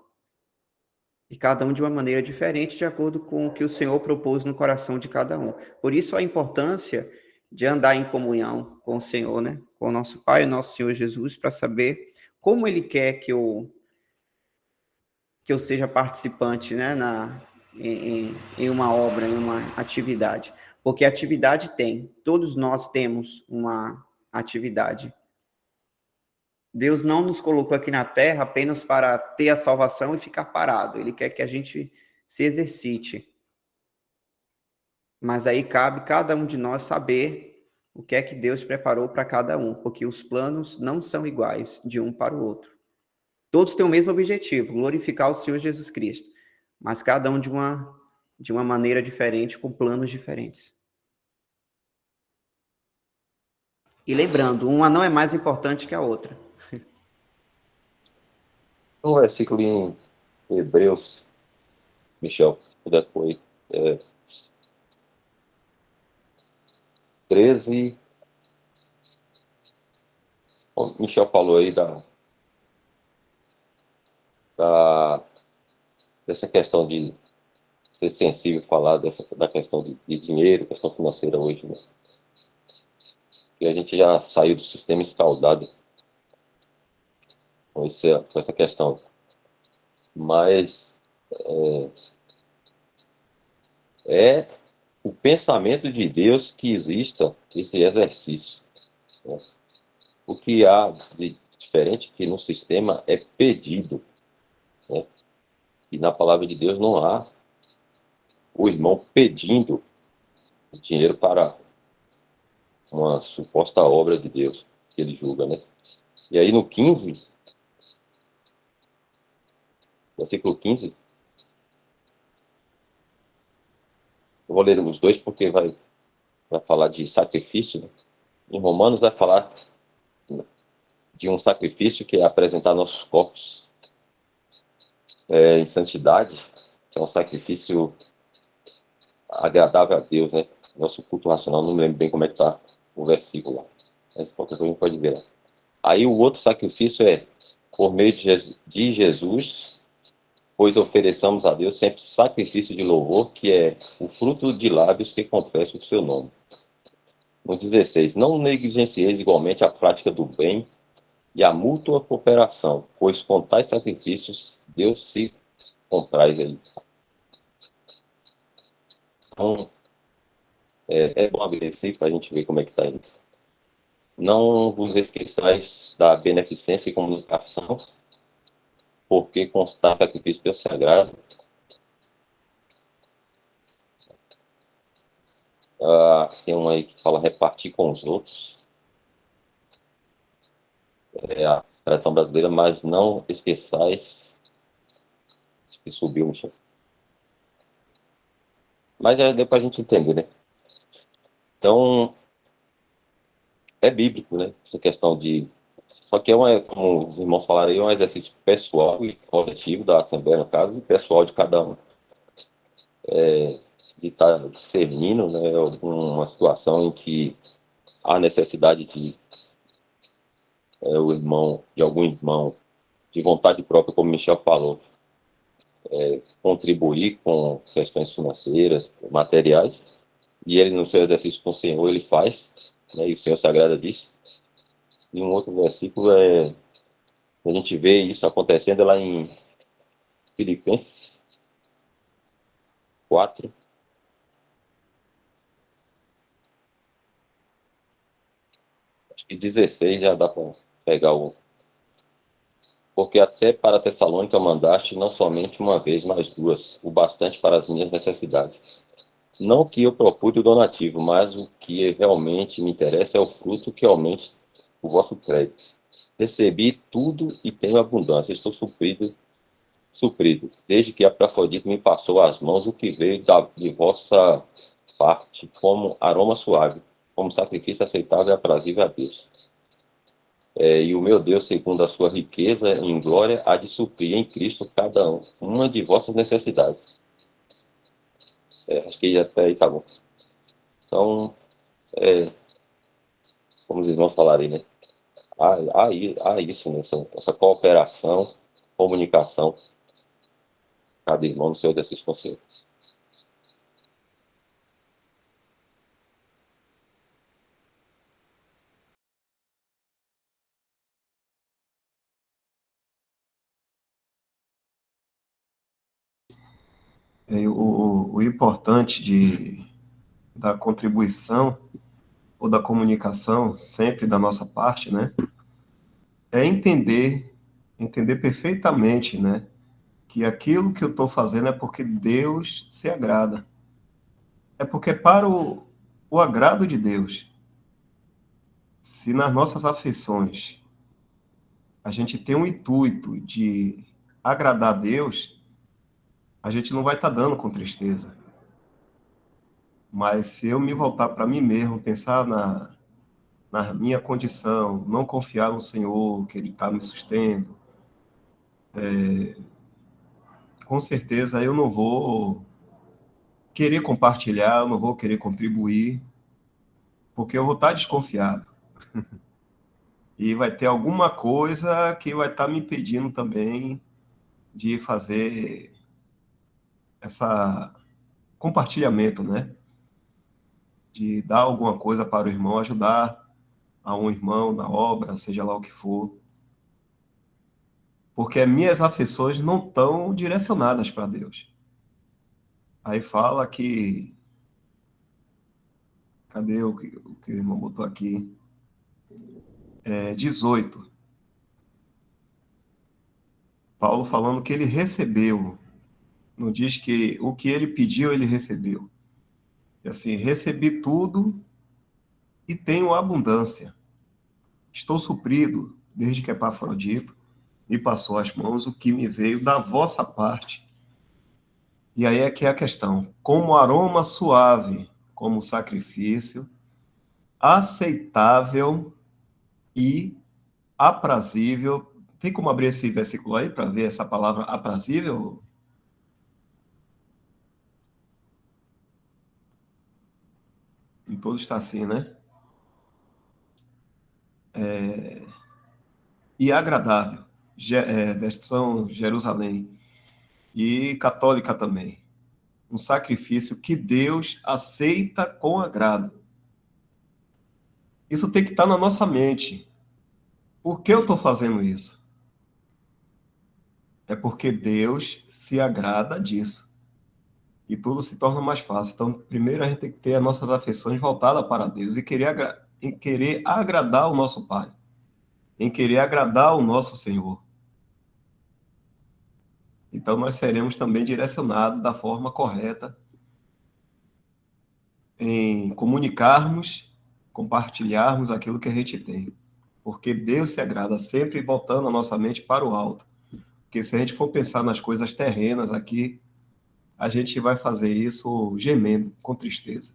E cada um de uma maneira diferente, de acordo com o que o Senhor propôs no coração de cada um. Por isso a importância de andar em comunhão com o Senhor, né? Com o nosso Pai, o nosso Senhor Jesus, para saber como Ele quer que eu seja participante, né? Em uma obra, em uma atividade. Porque atividade tem. Todos nós temos uma atividade. Deus não nos colocou aqui na Terra apenas para ter a salvação e ficar parado. Ele quer que a gente se exercite. Mas aí cabe cada um de nós saber o que é que Deus preparou para cada um, porque os planos não são iguais de um para o outro. Todos têm o mesmo objetivo, glorificar o Senhor Jesus Cristo, mas cada um de uma maneira diferente, com planos diferentes. E lembrando, uma não é mais importante que a outra. Um versículo em Hebreus, Michel, se puder pôr aí, 13. O Michel falou aí dessa questão de ser sensível, falar da questão de dinheiro, questão financeira hoje, né? E a gente já saiu do sistema escaldado com essa questão. Mas é o pensamento de Deus que exista esse exercício, né? O que há de diferente que no sistema é pedido, né? E na palavra de Deus não há o irmão pedindo dinheiro para uma suposta obra de Deus que ele julga, né? E aí no 15, versículo 15, eu vou ler os dois porque vai falar de sacrifício, né? Em Romanos vai falar de um sacrifício que é apresentar nossos corpos em santidade, que é um sacrifício agradável a Deus, né? Nosso culto racional, não me lembro bem como é que está o versículo lá, mas qualquer coisa a gente pode ver lá. Aí o outro sacrifício é por meio de Jesus, pois ofereçamos a Deus sempre sacrifício de louvor, que é o fruto de lábios que confessam o seu nome. No 16, não negligencieis igualmente a prática do bem e a mútua cooperação, pois com tais sacrifícios Deus se compraz aí. Então, é bom abrir esse para a gente ver como é que está aí. Não vos esqueçais da beneficência e comunicação, porque com tais sacrifícios Deus se agrada. Tem um aí que fala repartir com os outros. É a tradição brasileira, mas não esqueçais que subiu, Michel. Mas deu para a gente entender, né? Então, é bíblico, né? Essa questão de... Só que como os irmãos falaram aí, é um exercício pessoal e coletivo da Assembleia, no caso, e pessoal de cada um. De estar discernindo, né, uma situação em que há necessidade de algum irmão, de vontade própria, como o Michel falou, contribuir com questões financeiras, materiais, e ele no seu exercício com o Senhor, ele faz, né, e o Senhor se agrada disso. E um outro versículo a gente vê isso acontecendo lá em Filipenses 4, acho que 16 já dá para pegar o... Porque até para Tessalônica mandaste não somente uma vez, mas duas, o bastante para as minhas necessidades. Não que eu procure o donativo, mas o que realmente me interessa é o fruto que aumente o vosso crédito. Recebi tudo e tenho abundância, estou suprido, desde que a Epafrodito me passou às mãos o que veio de vossa parte, como aroma suave, como sacrifício aceitável e aprazível a Deus. E o meu Deus, segundo a sua riqueza em glória, há de suprir em Cristo cada uma de vossas necessidades. Acho que até aí tá bom. Então, como os irmãos falarem, né? Há isso, né? Essa cooperação, comunicação, cada irmão no seu exercício conselho. O importante da contribuição ou da comunicação, sempre da nossa parte, né, é entender perfeitamente, né, que aquilo que eu estou fazendo é porque Deus se agrada. É porque é para o agrado de Deus. Se nas nossas aflições a gente tem um intuito de agradar a Deus, a gente não vai estar dando com tristeza. Mas se eu me voltar para mim mesmo, pensar na minha condição, não confiar no Senhor, que Ele está me sustentando, com certeza eu não vou querer compartilhar, eu não vou querer contribuir, porque eu vou estar desconfiado. E vai ter alguma coisa que vai estar me impedindo também de fazer essa compartilhamento, né? De dar alguma coisa para o irmão, ajudar a um irmão na obra, seja lá o que for. Porque minhas aflições não estão direcionadas para Deus. Aí fala que... Cadê o que o irmão botou aqui? 18. Paulo falando que ele recebeu. Não diz que o que ele pediu, ele recebeu. E assim, recebi tudo e tenho abundância. Estou suprido, desde que Epafrodito me passou às mãos o que me veio da vossa parte. E aí é que é a questão. Como aroma suave, como sacrifício, aceitável e aprazível. Tem como abrir esse versículo aí para ver essa palavra aprazível? Em todos está assim, né? E agradável. Versão Jerusalém. E católica também. Um sacrifício que Deus aceita com agrado. Isso tem que estar na nossa mente. Por que eu estou fazendo isso? É porque Deus se agrada disso. E tudo se torna mais fácil. Então, primeiro a gente tem que ter as nossas afeições voltadas para Deus e querer agradar o nosso Pai, em querer agradar o nosso Senhor. Então, nós seremos também direcionados da forma correta em comunicarmos, compartilharmos aquilo que a gente tem. Porque Deus se agrada sempre voltando a nossa mente para o alto. Porque se a gente for pensar nas coisas terrenas aqui, a gente vai fazer isso gemendo, com tristeza.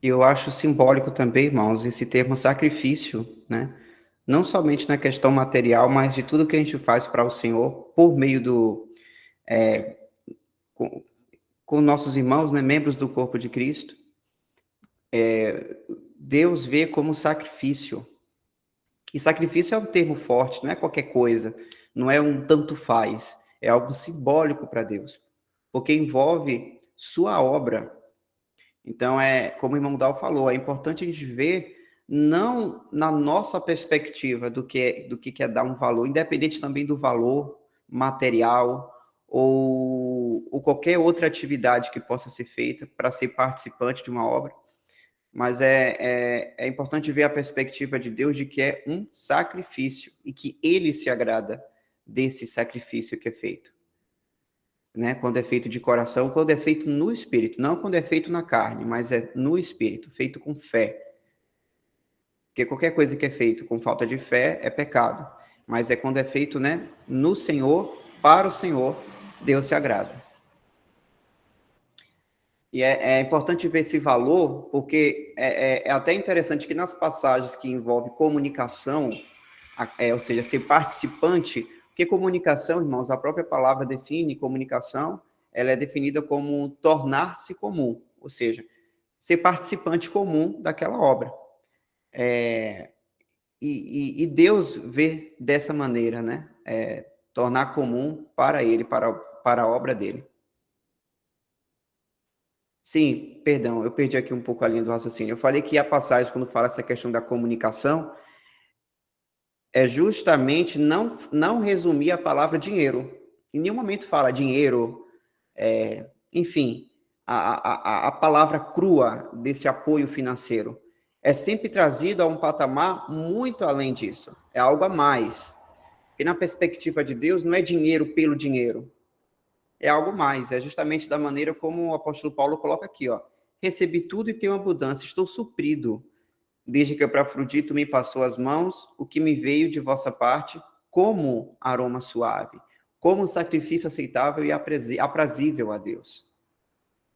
Eu acho simbólico também, irmãos, esse termo sacrifício, né? Não somente na questão material, mas de tudo que a gente faz para o Senhor por meio com, com nossos irmãos, né, membros do corpo de Cristo. Deus vê como sacrifício. E sacrifício é um termo forte, não é qualquer coisa, não é um tanto faz, é algo simbólico para Deus, porque envolve sua obra. Então, como o irmão Dal falou, é importante a gente ver não na nossa perspectiva do que é dar um valor, independente também do valor material ou qualquer outra atividade que possa ser feita para ser participante de uma obra, mas é importante ver a perspectiva de Deus de que é um sacrifício e que ele se agrada desse sacrifício que é feito. Né? Quando é feito de coração, quando é feito no espírito, não quando é feito na carne, mas é no espírito, feito com fé. Porque qualquer coisa que é feito com falta de fé é pecado, mas é quando é feito, né, no Senhor, para o Senhor, Deus se agrada. E é importante ver esse valor, porque é até interessante que nas passagens que envolvem comunicação, ou seja, ser participante, porque comunicação, irmãos, a própria palavra define comunicação, ela é definida como tornar-se comum, ou seja, ser participante comum daquela obra. E Deus vê dessa maneira, né? Tornar comum para ele, para a obra dele. Sim, perdão, eu perdi aqui um pouco a linha do raciocínio. Eu falei que a passagem, quando fala essa questão da comunicação, é justamente não resumir a palavra dinheiro. Em nenhum momento fala dinheiro, enfim, a palavra crua desse apoio financeiro. É sempre trazido a um patamar muito além disso. É algo a mais. E na perspectiva de Deus, não é dinheiro pelo dinheiro. É algo mais. É justamente da maneira como o apóstolo Paulo coloca aqui, ó. Recebi tudo e tenho abundância, estou suprido. Desde que Epafrodito me passou as mãos, o que me veio de vossa parte, como aroma suave, como sacrifício aceitável e aprazível a Deus.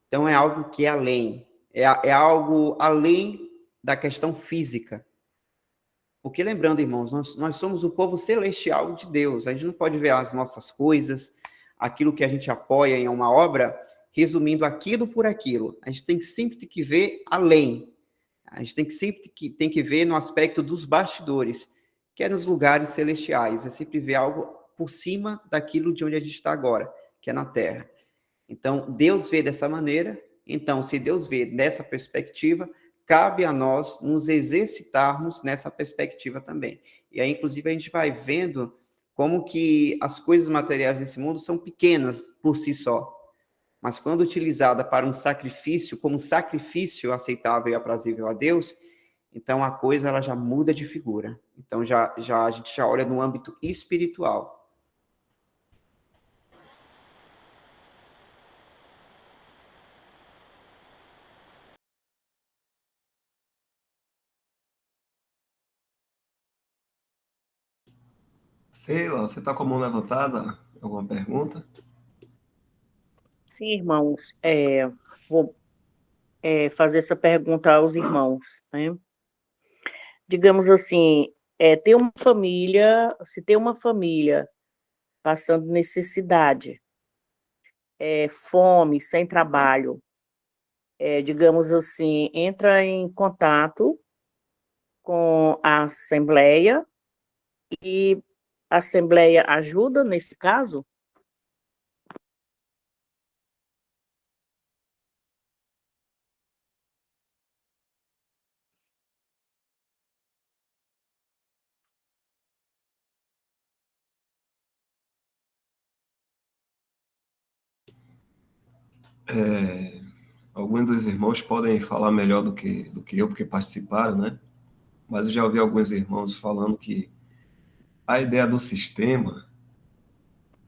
Então, é algo que é além, é algo além da questão física. Porque, lembrando, irmãos, nós somos o povo celestial de Deus, a gente não pode ver as nossas coisas, aquilo que a gente apoia em uma obra, resumindo aquilo por aquilo. A gente tem sempre que ver além. A gente tem que ver no aspecto dos bastidores, que é nos lugares celestiais, é sempre ver algo por cima daquilo de onde a gente está agora, que é na Terra. Então, Deus vê dessa maneira, então, se Deus vê dessa perspectiva, cabe a nós nos exercitarmos nessa perspectiva também. E aí, inclusive, a gente vai vendo como que as coisas materiais desse mundo são pequenas por si só, mas quando utilizada para um sacrifício, como sacrifício aceitável e aprazível a Deus, então a coisa ela já muda de figura. Então a gente já olha no âmbito espiritual. Sei lá, você está com a mão levantada? Alguma pergunta? Sim, irmãos, vou fazer essa pergunta aos irmãos, né? Digamos assim, se tem uma família passando necessidade, fome, sem trabalho, digamos assim, entra em contato com a Assembleia e a Assembleia ajuda nesse caso? Alguns dos irmãos podem falar melhor do que eu, porque participaram, né? Mas eu já ouvi alguns irmãos falando que a ideia do sistema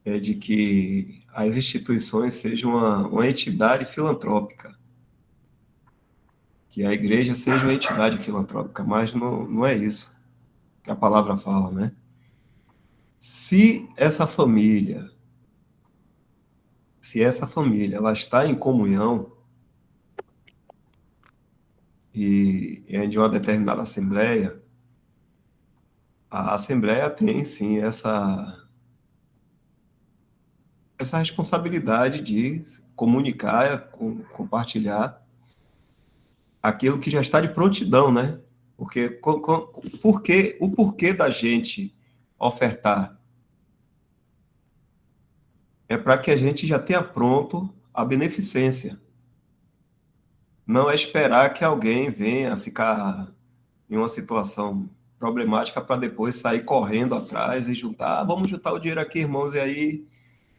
é de que as instituições sejam uma entidade filantrópica, que a igreja seja uma entidade filantrópica, mas não é isso que a palavra fala, né? Se essa família ela está em comunhão e é de uma determinada assembleia, a assembleia tem sim essa responsabilidade de comunicar, compartilhar aquilo que já está de prontidão, né? Porque o porquê da gente ofertar é para que a gente já tenha pronto a beneficência. Não é esperar que alguém venha ficar em uma situação problemática para depois sair correndo atrás e juntar. Vamos juntar o dinheiro aqui, irmãos, e aí,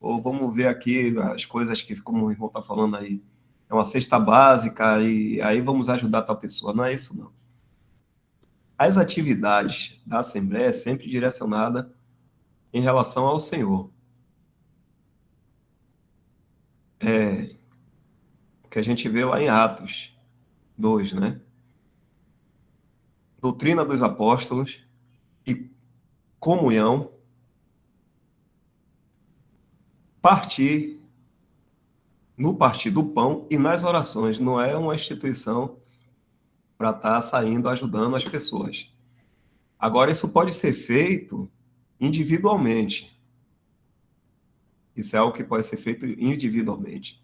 ou vamos ver aqui as coisas que, como o irmão está falando aí, é uma cesta básica e aí vamos ajudar tal pessoa. Não é isso, não. As atividades da Assembleia é sempre direcionada em relação ao Senhor. O que a gente vê lá em Atos 2, né? Doutrina dos apóstolos e comunhão, no partir do pão e nas orações. Não é uma instituição para estar saindo ajudando as pessoas. Agora, isso pode ser feito individualmente. Isso é algo que pode ser feito individualmente.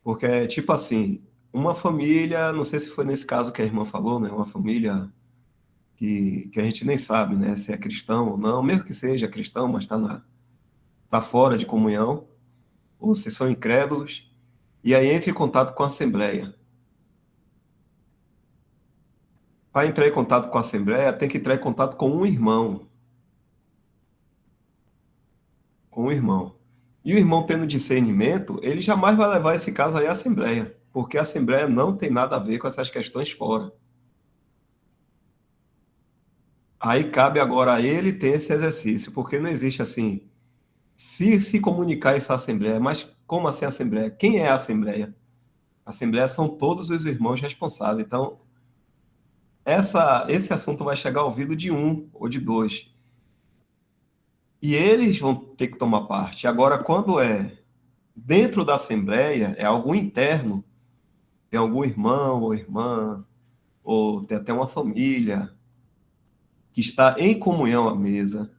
Porque, tipo assim, uma família, não sei se foi nesse caso que a irmã falou, né? Uma família que a gente nem sabe, né? Se é cristão ou não, mesmo que seja cristão, mas tá fora de comunhão, ou se são incrédulos, e aí entra em contato com a Assembleia. Para entrar em contato com a Assembleia, tem que entrar em contato com um irmão. Com um irmão. E o irmão tendo discernimento, ele jamais vai levar esse caso aí à Assembleia, porque a Assembleia não tem nada a ver com essas questões fora. Aí cabe agora a ele ter esse exercício, porque não existe assim, se comunicar essa Assembleia, mas como assim Assembleia? Quem é a Assembleia? A Assembleia são todos os irmãos responsáveis. Então, esse assunto vai chegar ao ouvido de um ou de dois. E eles vão ter que tomar parte. Agora, quando é dentro da Assembleia, é algo interno, tem algum irmão ou irmã, ou tem até uma família que está em comunhão à mesa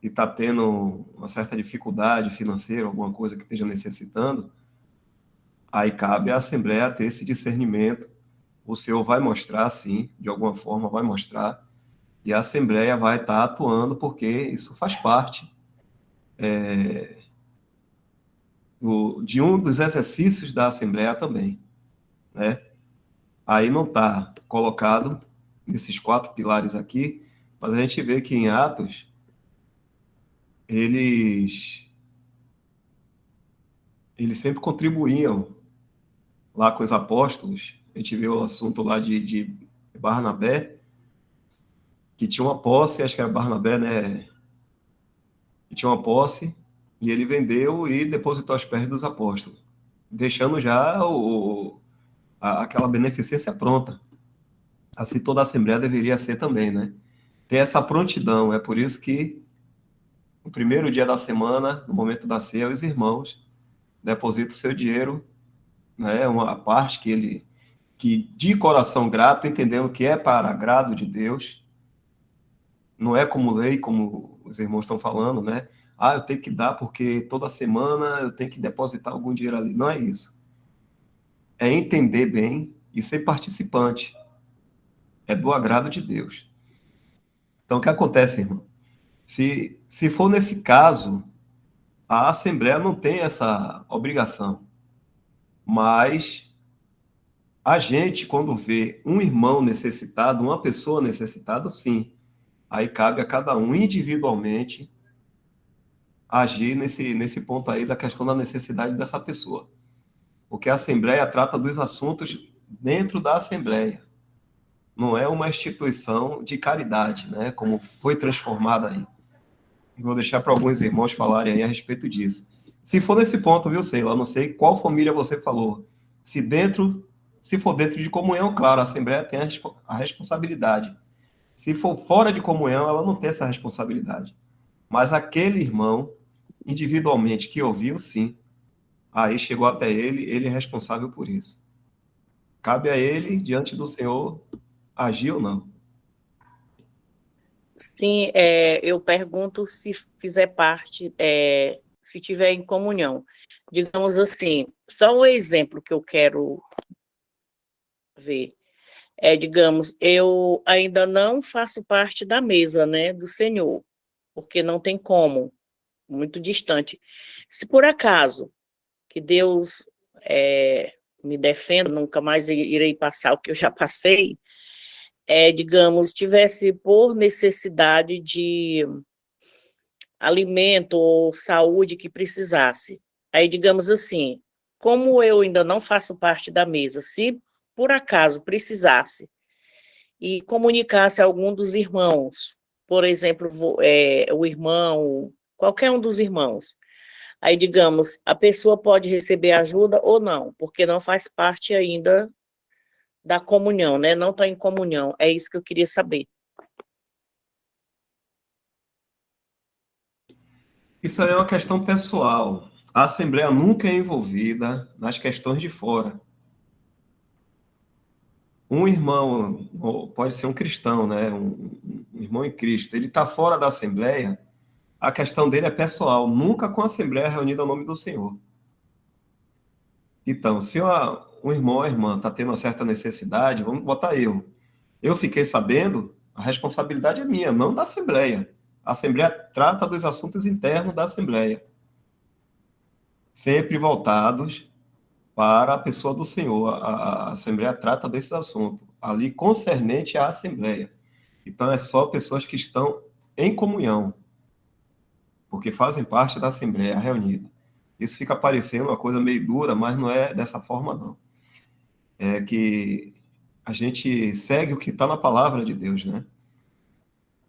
e está tendo uma certa dificuldade financeira, alguma coisa que esteja necessitando, aí cabe à Assembleia ter esse discernimento. O Senhor vai mostrar, sim, de alguma forma vai mostrar, e a Assembleia vai estar atuando, porque isso faz parte de um dos exercícios da Assembleia também, né? Aí não está colocado nesses 4 pilares aqui, mas a gente vê que em Atos, eles sempre contribuíam lá com os apóstolos. A gente vê o assunto lá de Barnabé, que tinha uma posse, acho que era Barnabé, né? Que tinha uma posse, e ele vendeu e depositou aos pés dos apóstolos, deixando já aquela beneficência pronta. Assim toda a Assembleia deveria ser também, né? Ter essa prontidão. É por isso que no primeiro dia da semana, no momento da ceia, os irmãos depositam o seu dinheiro, né? Uma parte que de coração grato, entendendo que é para agrado de Deus, não é como lei, como os irmãos estão falando, né? Ah, eu tenho que dar porque toda semana eu tenho que depositar algum dinheiro ali. Não é isso. É entender bem e ser participante. É do agrado de Deus. Então, o que acontece, irmão? Se for nesse caso, a Assembleia não tem essa obrigação. Mas a gente, quando vê um irmão necessitado, uma pessoa necessitada, sim. Aí cabe a cada um individualmente agir nesse ponto aí da questão da necessidade dessa pessoa. Porque a Assembleia trata dos assuntos dentro da Assembleia. Não é uma instituição de caridade, né? Como foi transformada aí. Vou deixar para alguns irmãos falarem aí a respeito disso. Se for nesse ponto, viu, Sheila? Eu não sei qual família você falou. Se dentro Se for dentro de comunhão, claro, a Assembleia tem a responsabilidade. Se for fora de comunhão, ela não tem essa responsabilidade. Mas aquele irmão, individualmente, que ouviu, sim. Aí chegou até ele é responsável por isso. Cabe a ele, diante do Senhor, agir ou não. Sim, eu pergunto se fizer parte, se tiver em comunhão. Digamos assim, só um exemplo que eu quero ver. Digamos, eu ainda não faço parte da mesa, né, do Senhor, porque não tem como, muito distante. Se por acaso que Deus me defenda, nunca mais irei passar o que eu já passei, digamos, tivesse por necessidade de alimento ou saúde que precisasse. Aí, digamos assim, como eu ainda não faço parte da mesa, se por acaso precisasse e comunicasse a algum dos irmãos, por exemplo, o irmão, qualquer um dos irmãos, aí, digamos, a pessoa pode receber ajuda ou não, porque não faz parte ainda da comunhão, né? Não está em comunhão. É isso que eu queria saber. Isso aí é uma questão pessoal. A Assembleia nunca é envolvida nas questões de fora. Um irmão, ou pode ser um cristão, né? Um irmão em Cristo, ele está fora da Assembleia, a questão dele é pessoal, nunca com a Assembleia reunida ao nome do Senhor. Então, se um irmão ou a irmã está tendo uma certa necessidade, vamos botar eu. Eu fiquei sabendo, a responsabilidade é minha, não da Assembleia. A Assembleia trata dos assuntos internos da Assembleia, sempre voltados para a pessoa do Senhor. A Assembleia trata desses assuntos, ali concernente à Assembleia. Então, é só pessoas que estão em comunhão, porque fazem parte da Assembleia reunida. Isso fica parecendo uma coisa meio dura, mas não é dessa forma, não. É que a gente segue o que está na palavra de Deus, né?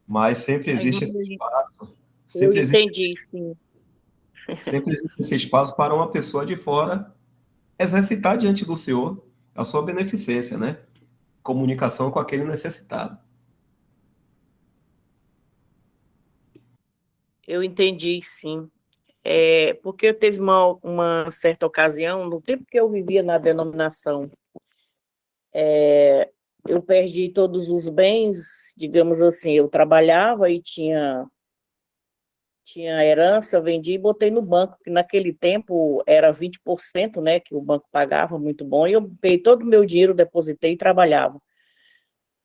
Mas sempre Aí, existe esse espaço, eu sempre existe, entendi, sim. sempre existe esse espaço para uma pessoa de fora exercitar diante do Senhor a sua beneficência, né? Comunicação com aquele necessitado. Eu entendi, sim. Porque teve uma certa ocasião, no tempo que eu vivia na denominação, eu perdi todos os bens, digamos assim, eu trabalhava e tinha herança, vendi e botei no banco, que naquele tempo era 20%, né, que o banco pagava, muito bom, e eu peguei todo o meu dinheiro, depositei e trabalhava.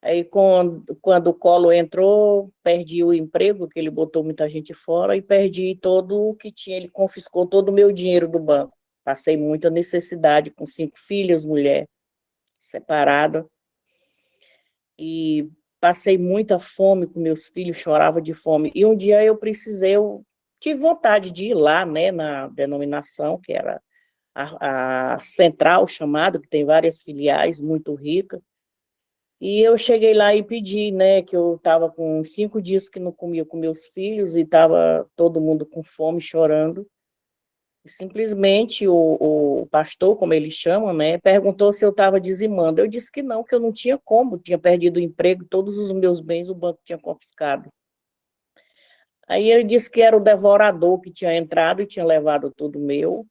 Aí, quando o Collor entrou, perdi o emprego, que ele botou muita gente fora, e perdi todo o que tinha, ele confiscou todo o meu dinheiro do banco. Passei muita necessidade, com 5 filhas, mulher separada, e passei muita fome com meus filhos, chorava de fome. E um dia eu tive vontade de ir lá, né, na denominação, que era a central chamada, que tem várias filiais, muito rica. E eu cheguei lá e pedi, né, que eu estava com 5 dias que não comia com meus filhos e estava todo mundo com fome, chorando. E simplesmente o pastor, como eles chamam, né, perguntou se eu estava dizimando. Eu disse que não, que eu não tinha como, tinha perdido o emprego, todos os meus bens o banco tinha confiscado. Aí ele disse que era o devorador que tinha entrado e tinha levado tudo meu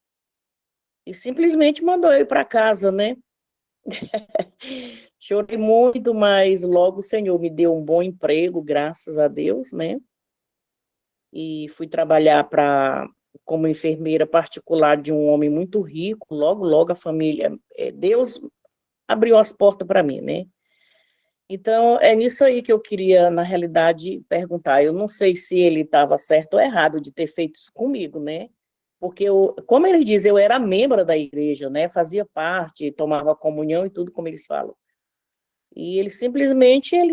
e simplesmente mandou eu ir para casa, né? Chorei muito, mas logo o Senhor me deu um bom emprego, graças a Deus, né? E fui trabalhar como enfermeira particular de um homem muito rico. Logo a família, Deus abriu as portas para mim, né? Então, é nisso aí que eu queria, na realidade, perguntar. Eu não sei se ele estava certo ou errado de ter feito isso comigo, né? Porque, como eles dizem, eu era membro da igreja, né? Fazia parte, tomava comunhão e tudo, como eles falam. E ele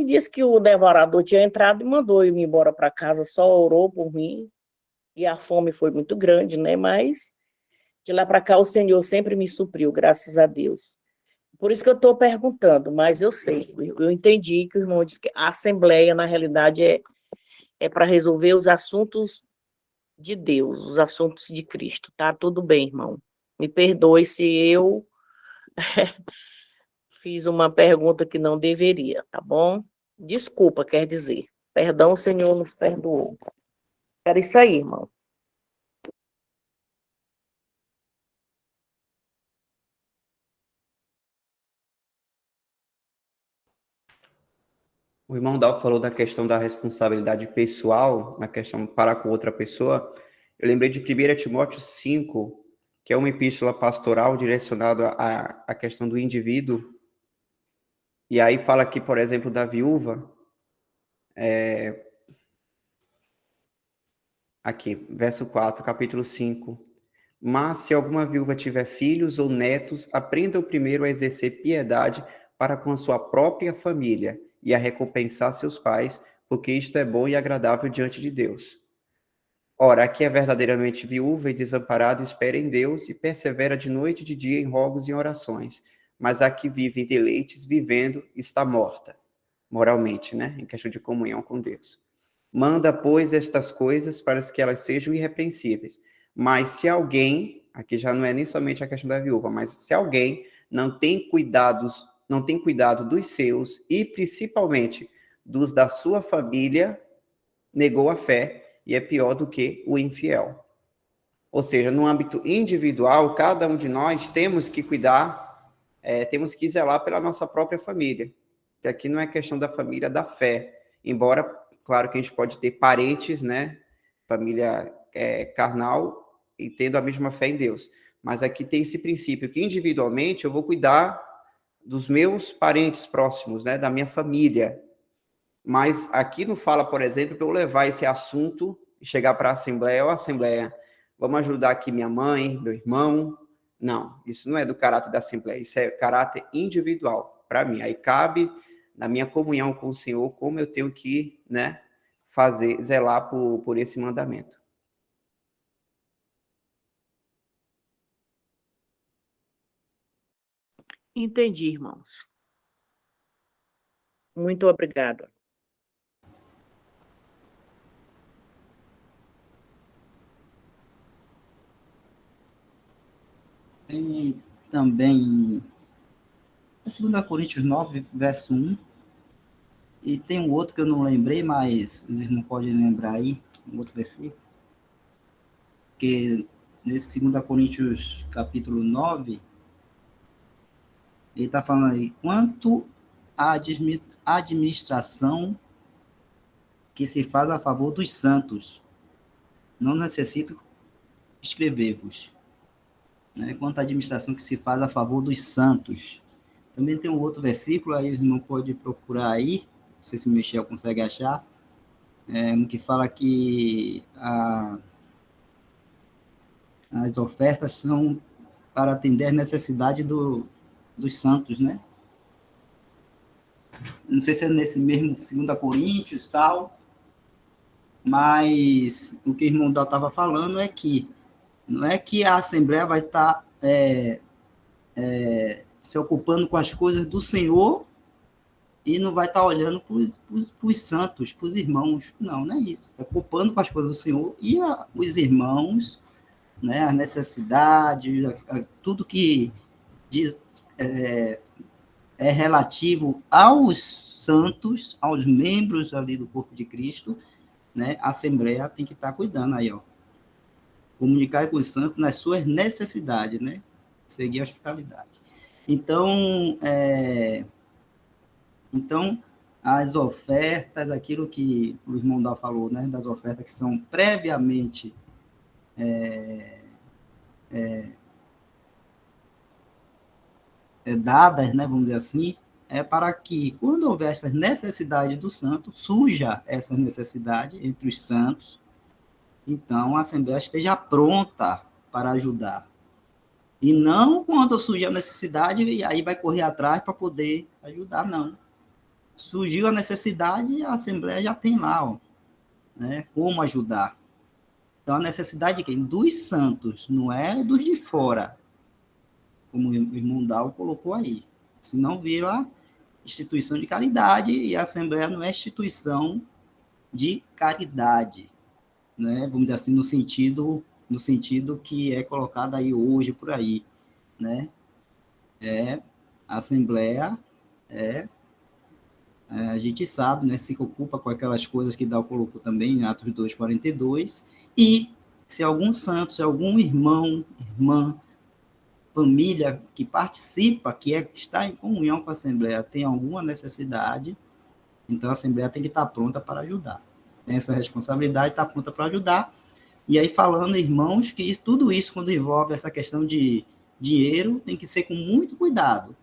disse que o devorador tinha entrado e mandou eu ir embora para casa, só orou por mim, e a fome foi muito grande, né? Mas de lá para cá o Senhor sempre me supriu, graças a Deus. Por isso que eu estou perguntando, mas eu sei, eu entendi que o irmão disse que a Assembleia, na realidade, é para resolver os assuntos de Deus, os assuntos de Cristo, tá? Tudo bem, irmão. Me perdoe se eu Fiz uma pergunta que não deveria, tá bom? Desculpa, quer dizer. Perdão, o Senhor nos perdoou. Era isso aí, irmão. O irmão Dal falou da questão da responsabilidade pessoal, na questão de parar com outra pessoa. Eu lembrei de 1 Timóteo 5, que é uma epístola pastoral direcionada à questão do indivíduo. E aí fala aqui, por exemplo, da viúva. Aqui, verso 4, capítulo 5. Mas se alguma viúva tiver filhos ou netos, aprendam primeiro a exercer piedade para com a sua própria família e a recompensar seus pais, porque isto é bom e agradável diante de Deus. Ora, aqui é verdadeiramente viúva e desamparado, espera em Deus e persevera de noite e de dia em rogos e orações. Mas a que vive em deleites, vivendo, está morta, moralmente, né? Em questão de comunhão com Deus. Manda, pois, estas coisas para que elas sejam irrepreensíveis. Mas se alguém, aqui já não é nem somente a questão da viúva, mas se alguém não tem cuidado dos seus e principalmente dos da sua família, negou a fé e é pior do que o infiel. Ou seja, no âmbito individual, cada um de nós temos que cuidar, temos que zelar pela nossa própria família. Que aqui não é questão da família da fé, embora, claro que a gente pode ter parentes, né, família carnal, e tendo a mesma fé em Deus. Mas aqui tem esse princípio que individualmente eu vou cuidar dos meus parentes próximos, né, da minha família. Mas aqui não fala, por exemplo, para eu levar esse assunto e chegar para a Assembleia, vamos ajudar aqui minha mãe, meu irmão. Não, isso não é do caráter da Assembleia, isso é caráter individual para mim. Aí cabe na minha comunhão com o Senhor como eu tenho que, né, zelar por esse mandamento. Entendi, irmãos. Muito obrigada. E também, 2 Coríntios 9, verso 1, e tem um outro que eu não lembrei, mas os irmãos podem lembrar aí, um outro versículo, que nesse 2 Coríntios capítulo 9, ele está falando aí, quanto à administração que se faz a favor dos santos, não necessito escrever-vos. Né? Quanto à administração que se faz a favor dos santos. Também tem um outro versículo, aí os irmãos podem procurar aí, não sei se o Michel consegue achar, que fala que as ofertas são para atender as necessidades dos santos, né? Não sei se é nesse mesmo 2 Coríntios e tal, mas o que o irmão Dal estava falando é que não é que a Assembleia vai estar se ocupando com as coisas do Senhor e não vai estar olhando para os santos, para os irmãos. Não, não é isso. É ocupando com as coisas do Senhor e os irmãos, né, a necessidade, tudo que diz, é relativo aos santos, aos membros ali do corpo de Cristo, né, a Assembleia tem que estar cuidando aí, ó. Comunicar com os santos nas suas necessidades, né? Seguir a hospitalidade. Então, as ofertas, aquilo que o irmão Dal falou, né? Das ofertas que são previamente dadas, né? Vamos dizer assim, é para que, quando houver essas necessidades do santo, surja essa necessidade entre os santos, então a Assembleia esteja pronta para ajudar. E não quando surgir a necessidade, e aí vai correr atrás para poder ajudar, não. Surgiu a necessidade, a Assembleia já tem lá, ó, né, como ajudar. Então, a necessidade de quem? Dos santos, não é dos de fora, como o irmão Dal colocou aí. Senão vira instituição de caridade, e a Assembleia não é instituição de caridade, né? Vamos dizer assim, no sentido que é colocado aí hoje, por aí, né? a Assembleia a gente sabe, né, se ocupa com aquelas coisas que Dal colocou também em Atos 2:42, e se algum santo, se algum irmão, irmã, família que participa, está em comunhão com a Assembleia, tem alguma necessidade, então a Assembleia tem que estar pronta para ajudar. Tem essa responsabilidade, está pronta para ajudar. E aí falando, irmãos, que tudo isso, quando envolve essa questão de dinheiro, tem que ser com muito cuidado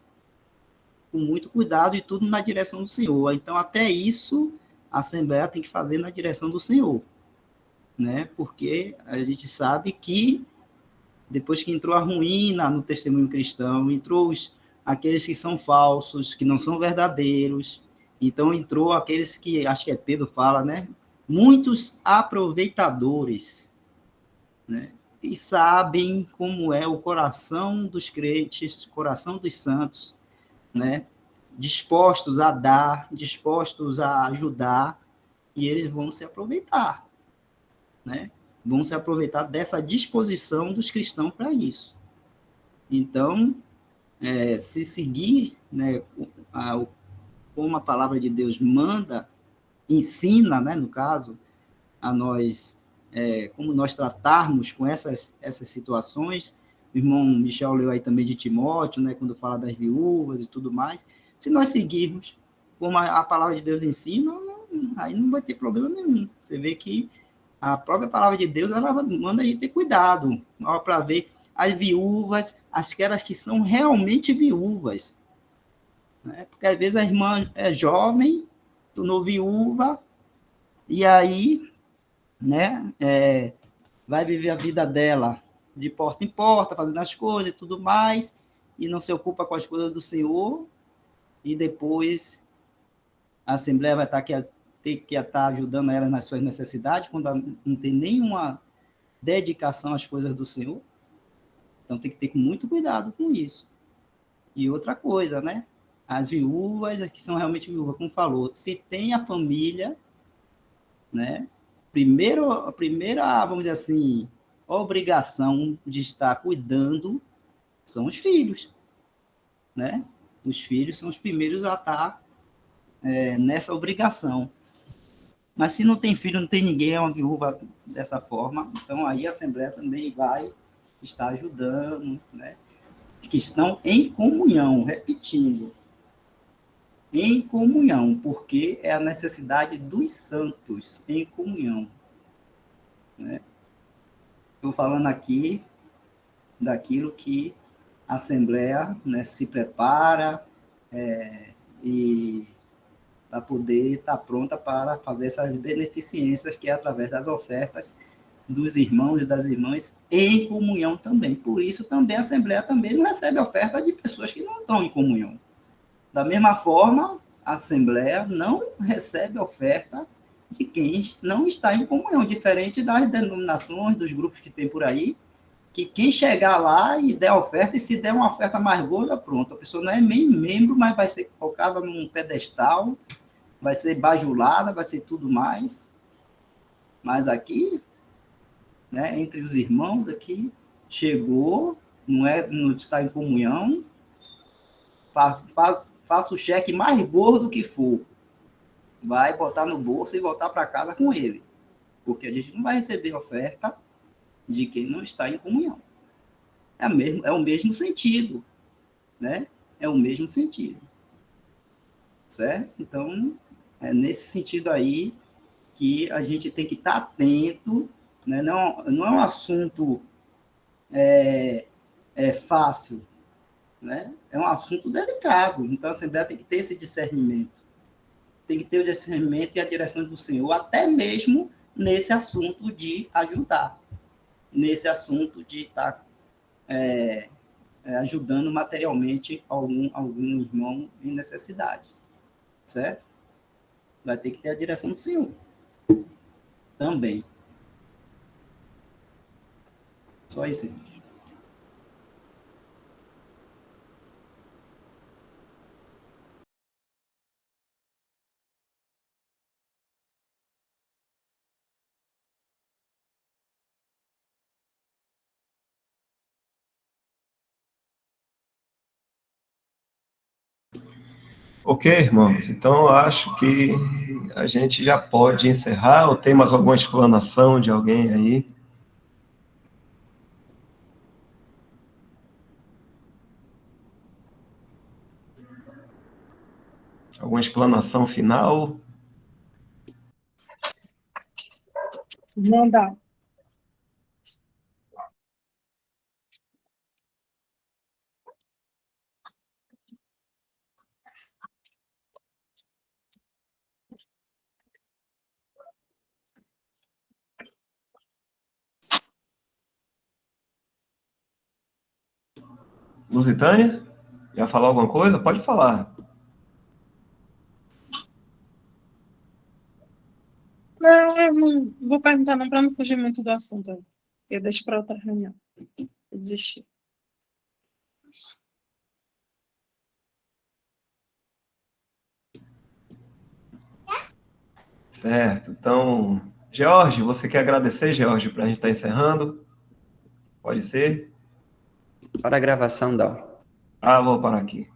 e tudo na direção do Senhor. Então, até isso, a Assembleia tem que fazer na direção do Senhor, né? Porque a gente sabe que depois que entrou a ruína no testemunho cristão, entrou aqueles que são falsos, que não são verdadeiros, então entrou aqueles que, acho que é Pedro fala, né? Muitos aproveitadores, né? E sabem como é o coração dos crentes, o coração dos santos, né? Dispostos a dar, dispostos a ajudar, e eles vão se aproveitar, né? Vão se aproveitar dessa disposição dos cristãos para isso. Então, se seguir, né, como a palavra de Deus manda, ensina, né, no caso, a nós, como nós tratarmos com essas situações. O irmão Michel leu aí também de Timóteo, né, quando fala das viúvas e tudo mais. Se nós seguirmos como a palavra de Deus ensina, aí não vai ter problema nenhum. Você vê que a própria palavra de Deus, ela manda a gente ter cuidado, para ver as viúvas, aquelas que são realmente viúvas, né? Porque às vezes a irmã é jovem, tornou viúva, e aí, né, vai viver a vida dela de porta em porta, fazendo as coisas e tudo mais, e não se ocupa com as coisas do Senhor, e depois a Assembleia vai ter que estar ajudando ela nas suas necessidades, quando não tem nenhuma dedicação às coisas do Senhor. Então tem que ter muito cuidado com isso. E outra coisa, né? As viúvas, que são realmente viúvas, como falou, se tem a família, né? A primeira, vamos dizer assim, obrigação de estar cuidando são os filhos, né? Os filhos são os primeiros a estar nessa obrigação. Mas se não tem filho, não tem ninguém, é uma viúva dessa forma, então aí a Assembleia também vai estar ajudando, né? Que estão em comunhão, repetindo, em comunhão, porque é a necessidade dos santos em comunhão, né? Estou falando aqui daquilo que a Assembleia, né, se prepara e para poder estar pronta para fazer essas beneficências, que é através das ofertas dos irmãos e das irmãs em comunhão também. Por isso também a Assembleia também não recebe oferta de pessoas que não estão em comunhão. Da mesma forma, a Assembleia não recebe oferta de quem não está em comunhão, diferente das denominações, dos grupos que tem por aí, que quem chegar lá e der oferta, e se der uma oferta mais gorda, pronto, a pessoa não é nem membro, mas vai ser colocada num pedestal, vai ser bajulada, vai ser tudo mais. Mas aqui, né, entre os irmãos aqui, chegou, não está em comunhão, faça o cheque mais gordo que for, vai botar no bolso e voltar para casa com ele, porque a gente não vai receber oferta de quem não está em comunhão. É o mesmo sentido, né? É o mesmo sentido, certo? Então, é nesse sentido aí que a gente tem que estar atento, né? Não é um assunto fácil, né? É um assunto delicado, então a Assembleia tem que ter esse discernimento, tem que ter o discernimento e a direção do Senhor, até mesmo nesse assunto de ajudar, nesse assunto de estar ajudando materialmente algum irmão em necessidade, certo? Vai ter que ter a direção do Senhor também. Só isso. Ok, irmãos, então eu acho que a gente já pode encerrar, ou tem mais alguma explanação de alguém aí? Alguma explanação final? Não dá. Lusitânia? Já falar alguma coisa? Pode falar. Não, eu não vou perguntar não para não fugir muito do assunto. Eu deixo para outra reunião. Eu desisti. Certo. Então, George, você quer agradecer, George, para a gente estar encerrando? Pode ser? Para a gravação, Dal. Vou parar aqui.